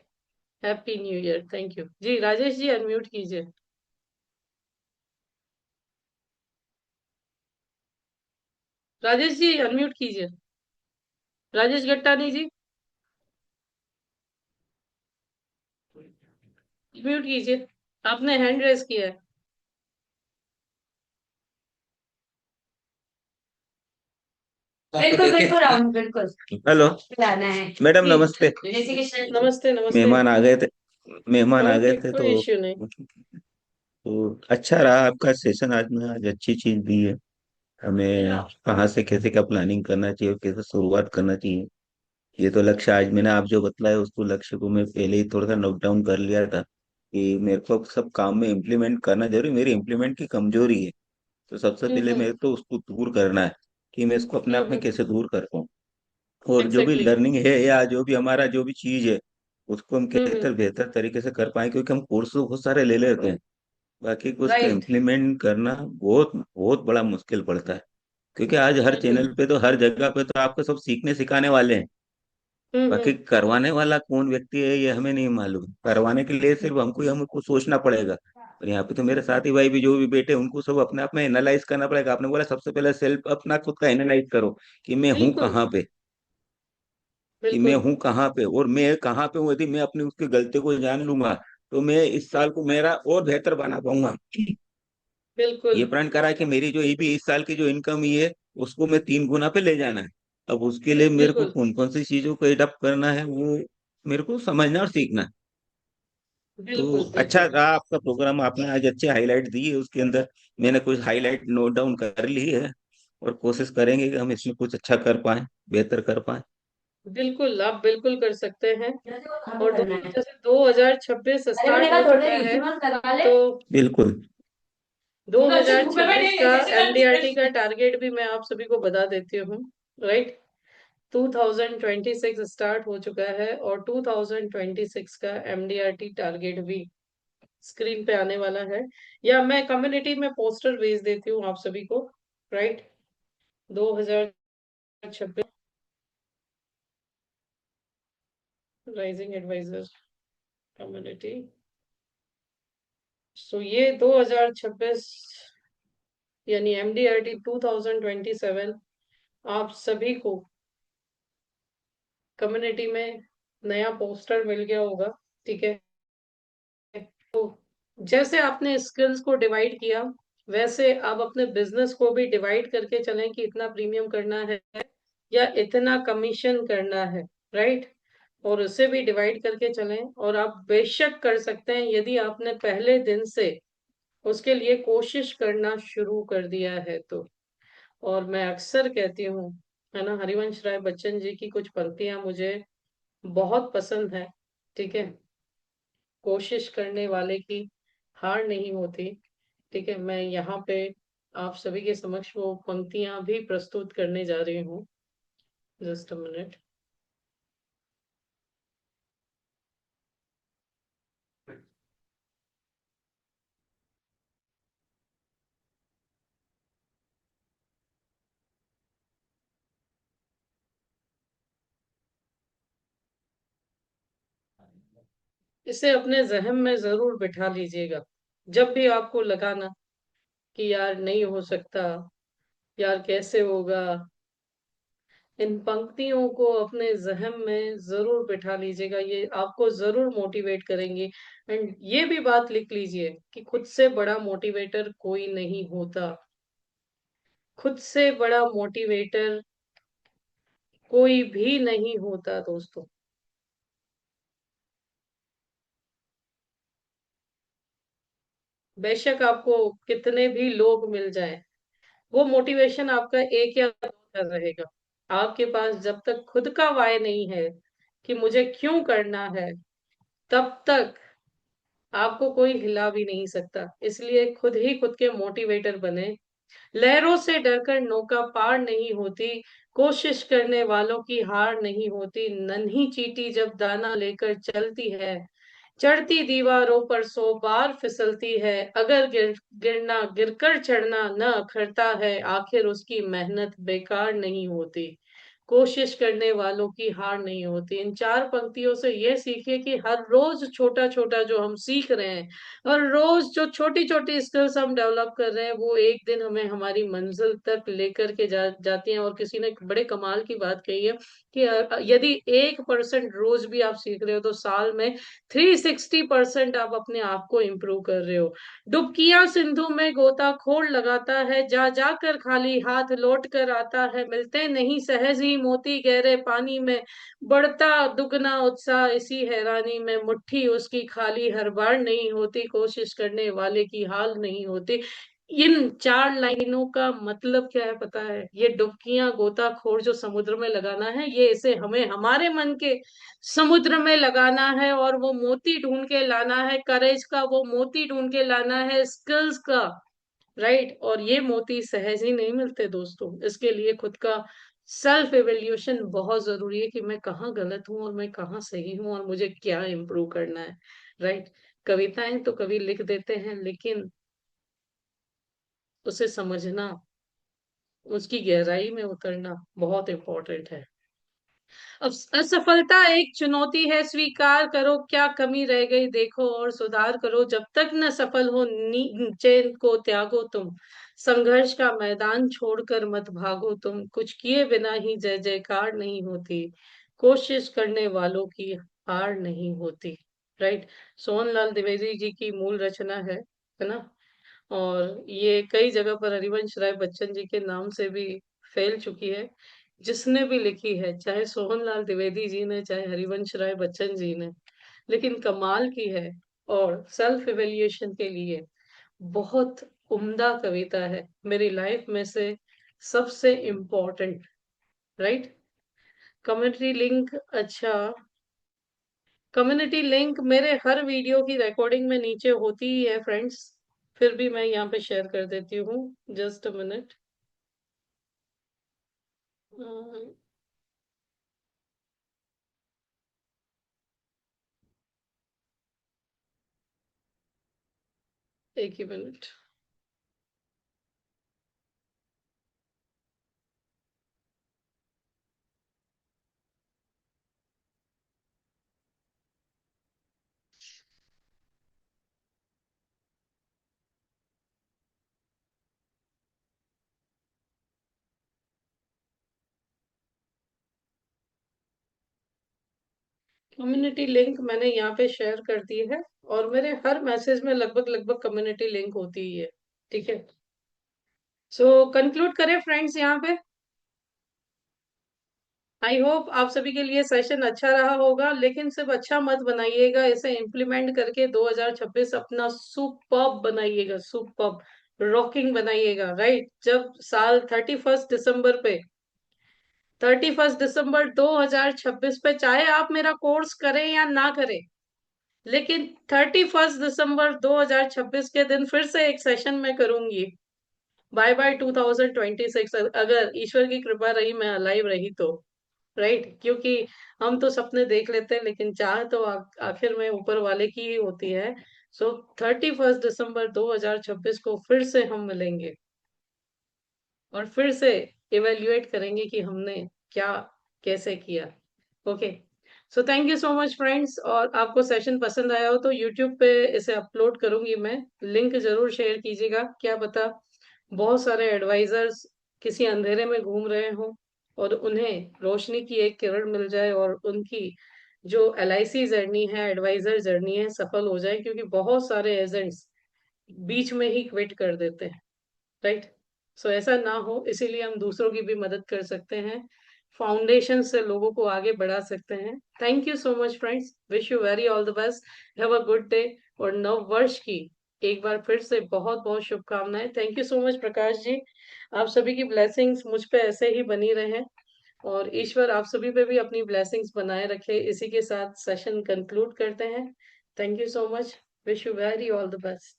happy new year, thank you जी। राजेश जी अनम्यूट कीजिए, राजेश जी अनम्यूट कीजिए, राजेश गट्टानी जी म्यूट कीजिए, आपने हैंड रेस किया है। बिल्कुल बिल्कुल राहुल बिल्कुल हेलो लाना है। मैडम, जी, नमस्ते। जय श्री कृष्ण। नमस्ते नमस्ते। मेहमान आ गए थे, मेहमान आ गए ओके, थे कोई तो इश्यू नहीं। अच्छा रहा आपका सेशन आज में। आज अच्छी चीज दी है हमें, कहाँ से कैसे क्या प्लानिंग करना चाहिए और कैसे शुरुआत करना चाहिए। ये तो लक्ष्य आज मैंने आप जो बताया उसको लक्ष्य को मैं पहले ही थोड़ा सा नोट डाउन कर लिया था कि मेरे को सब काम में इम्प्लीमेंट करना जरूरी, मेरी इम्प्लीमेंट की कमजोरी है। तो सबसे पहले हम्म मेरे को उसको दूर करना है कि मैं इसको अपने आप में हम्म कैसे दूर कर पाऊँ। और जो भी एग्जैक्टली। लर्निंग है या जो भी हमारा जो भी चीज है उसको हम हम्म, बेहतर बेहतर तरीके से कर पाए, क्योंकि हम कोर्स तो बहुत सारे ले लेते हैं, बाकी को उसको राइट, इम्प्लीमेंट करना बहुत बहुत बड़ा मुश्किल पड़ता है। क्योंकि आज हर बिल्कुल। चैनल पे तो हर जगह पे तो आपको सब सीखने सिखाने वाले हैं, बाकी हम्म। करवाने वाला कौन व्यक्ति है ये हमें नहीं मालूम। करवाने के लिए सिर्फ हमको सोचना पड़ेगा। और यहाँ पे तो मेरे साथी भाई भी जो भी बैठे उनको सब अपने आप में एनालाइज करना पड़ेगा। आपने बोला सबसे पहले सेल्फ अपना खुद का एनालाइज करो कि मैं हूँ बिल्कुल कहाँ पे, कि मैं बिल्कुल हूँ कहाँ पे और मैं कहाँ पे हूँ। यदि मैं अपनी उसकी गलती को जान लूंगा तो मैं इस साल को मेरा और बेहतर बना पाऊंगा। बिल्कुल ये प्रण करा है कि मेरी जो ये भी इस साल की जो इनकम ही है उसको मैं 3 गुना पे ले जाना है। अब उसके लिए मेरे को बिल्कुल कौन कौन सी चीजों को एडप्ट करना है वो मेरे को समझना और सीखना है। तो बिल्कुल अच्छा बिल्कुल रहा आपका प्रोग्राम, आपने आज अच्छे हाईलाइट दी है उसके अंदर। मैंने कुछ हाईलाइट नोट डाउन कर ली है और कोशिश करेंगे कि हम इसमें कुछ अच्छा कर पाए, बेहतर कर पाए। बिल्कुल आप बिल्कुल कर सकते हैं। और जैसे 2026 स्टार्ट हो चुका है, तो बिल्कुल। 2026 का एमडीआरटी का टारगेट भी मैं आप सभी को बता देती हूँ। राइट, 2026 स्टार्ट हो चुका है और 2026 का एमडीआरटी टारगेट भी स्क्रीन पे आने वाला है, या मैं कम्युनिटी में पोस्टर भेज देती हूँ आप सभी को। Right, 2026 rising advisor community. So ये 2026 यानी एमडीआरटी 2027 आप सभी को कम्युनिटी में नया पोस्टर मिल गया होगा। ठीक है, तो जैसे आपने स्किल्स को डिवाइड किया, वैसे आप अपने बिजनेस को भी डिवाइड करके चलें कि इतना प्रीमियम करना है या इतना कमीशन करना है। राइट, और उसे भी डिवाइड करके चलें। और आप बेशक कर सकते हैं यदि आपने पहले दिन से उसके लिए कोशिश करना शुरू कर दिया है तो। और मैं अक्सर कहती हूँ, है ना, हरिवंश राय बच्चन जी की कुछ पंक्तियां मुझे बहुत पसंद है। ठीक है, कोशिश करने वाले की हार नहीं होती। ठीक है, मैं यहाँ पे आप सभी के समक्ष वो पंक्तियां भी प्रस्तुत करने जा रही हूँ। Just a minute. इसे अपने जहन में जरूर बिठा लीजिएगा। जब भी आपको लगा ना कि यार नहीं हो सकता, यार कैसे होगा, इन पंक्तियों को अपने जहन में जरूर बिठा लीजिएगा। ये आपको जरूर मोटिवेट करेंगे। एंड ये भी बात लिख लीजिए कि खुद से बड़ा मोटिवेटर कोई नहीं होता। खुद से बड़ा मोटिवेटर कोई भी नहीं होता दोस्तों। बेशक आपको कितने भी लोग मिल जाएं, वो मोटिवेशन आपका एक या दो दिन रहेगा। आपके पास जब तक खुद का वाय नहीं है कि मुझे क्यों करना है, तब तक आपको कोई हिला भी नहीं सकता। इसलिए खुद ही खुद के मोटिवेटर बने। लहरों से डरकर नौका पार नहीं होती, कोशिश करने वालों की हार नहीं होती। नन्ही चींटी जब दाना लेकर चलती है, चढ़ती दीवारों पर 100 बार फिसलती है। अगर गिरना गिरकर चढ़ना न अखरता है, आखिर उसकी मेहनत बेकार नहीं होती। कोशिश करने वालों की हार नहीं होती। इन चार पंक्तियों से ये सीखिए कि हर रोज छोटा छोटा जो हम सीख रहे हैं, हर रोज जो छोटी छोटी स्किल्स हम डेवलप कर रहे हैं, वो एक दिन हमें हमारी मंजिल तक लेकर के जाती हैं। और किसी ने एक बड़े कमाल की बात कही है कि यदि 1% रोज भी आप सीख रहे हो तो साल में 360% आप अपने आप को इम्प्रूव कर रहे हो। डुबकियां सिंधु में गोताखोर लगाता है, जा जाकर खाली हाथ लौट कर आता है। मिलते नहीं सहज ही मोती गहरे पानी में, बढ़ता दुगना उत्साह इसी हैरानी में। मुट्ठी उसकी खाली हर बार नहीं होती, कोशिश करने वाले की हाल नहीं होती। इन चार लाइनों का मतलब क्या है पता है? ये डुबकियां गोताखोर जो समुद्र में लगाना है, ये इसे हमें हमारे मन के समुद्र में लगाना है और वो मोती ढूंढ के लाना है। करेज का वो मोती ढूंढ के लाना है, स्किल्स का। राइट, और ये मोती सहज ही नहीं मिलते दोस्तों। इसके लिए खुद का सेल्फ एवेल्यूशन बहुत जरूरी है कि मैं कहाँ गलत हूँ और मैं कहाँ सही हूँ और मुझे क्या इम्प्रूव करना है। राइट, कविताएं तो कवि लिख देते हैं, लेकिन उसे समझना, उसकी गहराई में उतरना बहुत इम्पोर्टेंट है। अब असफलता एक चुनौती है, स्वीकार करो क्या कमी रह गई, देखो और सुधार करो, जब तक न सफल हो चैन को त्यागो तुम, संघर्ष का मैदान छोड़कर मत भागो तुम, कुछ किए बिना ही जय जयकार नहीं होती, कोशिश करने वालों की हार नहीं होती। राइट। सोहनलाल द्विवेदी जी की मूल रचना है ना। और ये कई जगह पर हरिवंश राय बच्चन जी के नाम से भी फैल चुकी है। जिसने भी लिखी है, चाहे सोहनलाल द्विवेदी जी ने, चाहे हरिवंश राय बच्चन जी ने, लेकिन कमाल की है। और सेल्फ इवेल्युएशन के लिए बहुत उम्दा कविता है, मेरी लाइफ में से सबसे इम्पोर्टेंट। राइट। कम्युनिटी लिंक, अच्छा, कम्युनिटी लिंक मेरे हर वीडियो की रिकॉर्डिंग में नीचे होती ही है फ्रेंड्स, फिर भी मैं यहाँ पे शेयर कर देती हूँ। Just a minute. एक ही मिनट। कम्युनिटी लिंक मैंने यहाँ पे शेयर कर दी है, और मेरे हर मैसेज में लगभग लगभग कम्युनिटी लिंक होती ही है। ठीक है। सो कंक्लूड करें फ्रेंड्स यहाँ पे। आई होप आप सभी के लिए सेशन अच्छा रहा होगा, लेकिन सिर्फ अच्छा मत बनाइएगा, इसे इम्प्लीमेंट करके 2026 अपना सुपर्ब बनाइएगा, सुपर्ब रॉकिंग बनाइएगा। राइट। जब साल 31 दिसंबर 2026 पे, चाहे आप मेरा कोर्स करें या ना करें, लेकिन 31 दिसंबर 2026 के दिन फिर से एक सेशन में करूंगी। बाय बाय 2026, अगर ईश्वर की कृपा रही, मैं अलाइव रही तो। राइट। क्योंकि हम तो सपने देख लेते हैं, लेकिन चाह तो आखिर में ऊपर वाले की ही होती है। सो 31 दिसंबर 2026 को फिर से हम मिलेंगे, और फिर से इवेल्युएट करेंगे कि हमने क्या कैसे किया। Okay. So thank you so much friends. और आपको सेशन पसंद आया हो तो यूट्यूब पे इसे अपलोड करूंगी मैं, लिंक जरूर शेयर कीजिएगा। क्या पता बहुत सारे एडवाइजर्स किसी अंधेरे में घूम रहे हों, और उन्हें रोशनी की एक किरण मिल जाए, और उनकी जो LIC जर्नी है, एडवाइजर जर्नी है, सफल हो जाए, क्योंकि बहुत सारे एजेंट्स बीच में ही क्विट कर देते हैं। राइट। सो ऐसा ना हो, इसीलिए हम दूसरों की भी मदद कर सकते हैं, फाउंडेशन से लोगों को आगे बढ़ा सकते हैं। Thank you so much friends, wish you very all the best, have a good day. और नव वर्ष की एक बार फिर से बहुत बहुत शुभकामनाएं। Thank you so much Prakash ji, आप सभी की ब्लेसिंग्स मुझ पे ऐसे ही बनी रहे, और ईश्वर आप सभी पे भी अपनी ब्लेसिंग्स बनाए रखे। इसी के साथ सेशन कंक्लूड करते हैं। Thank you so much, wish you very all the best.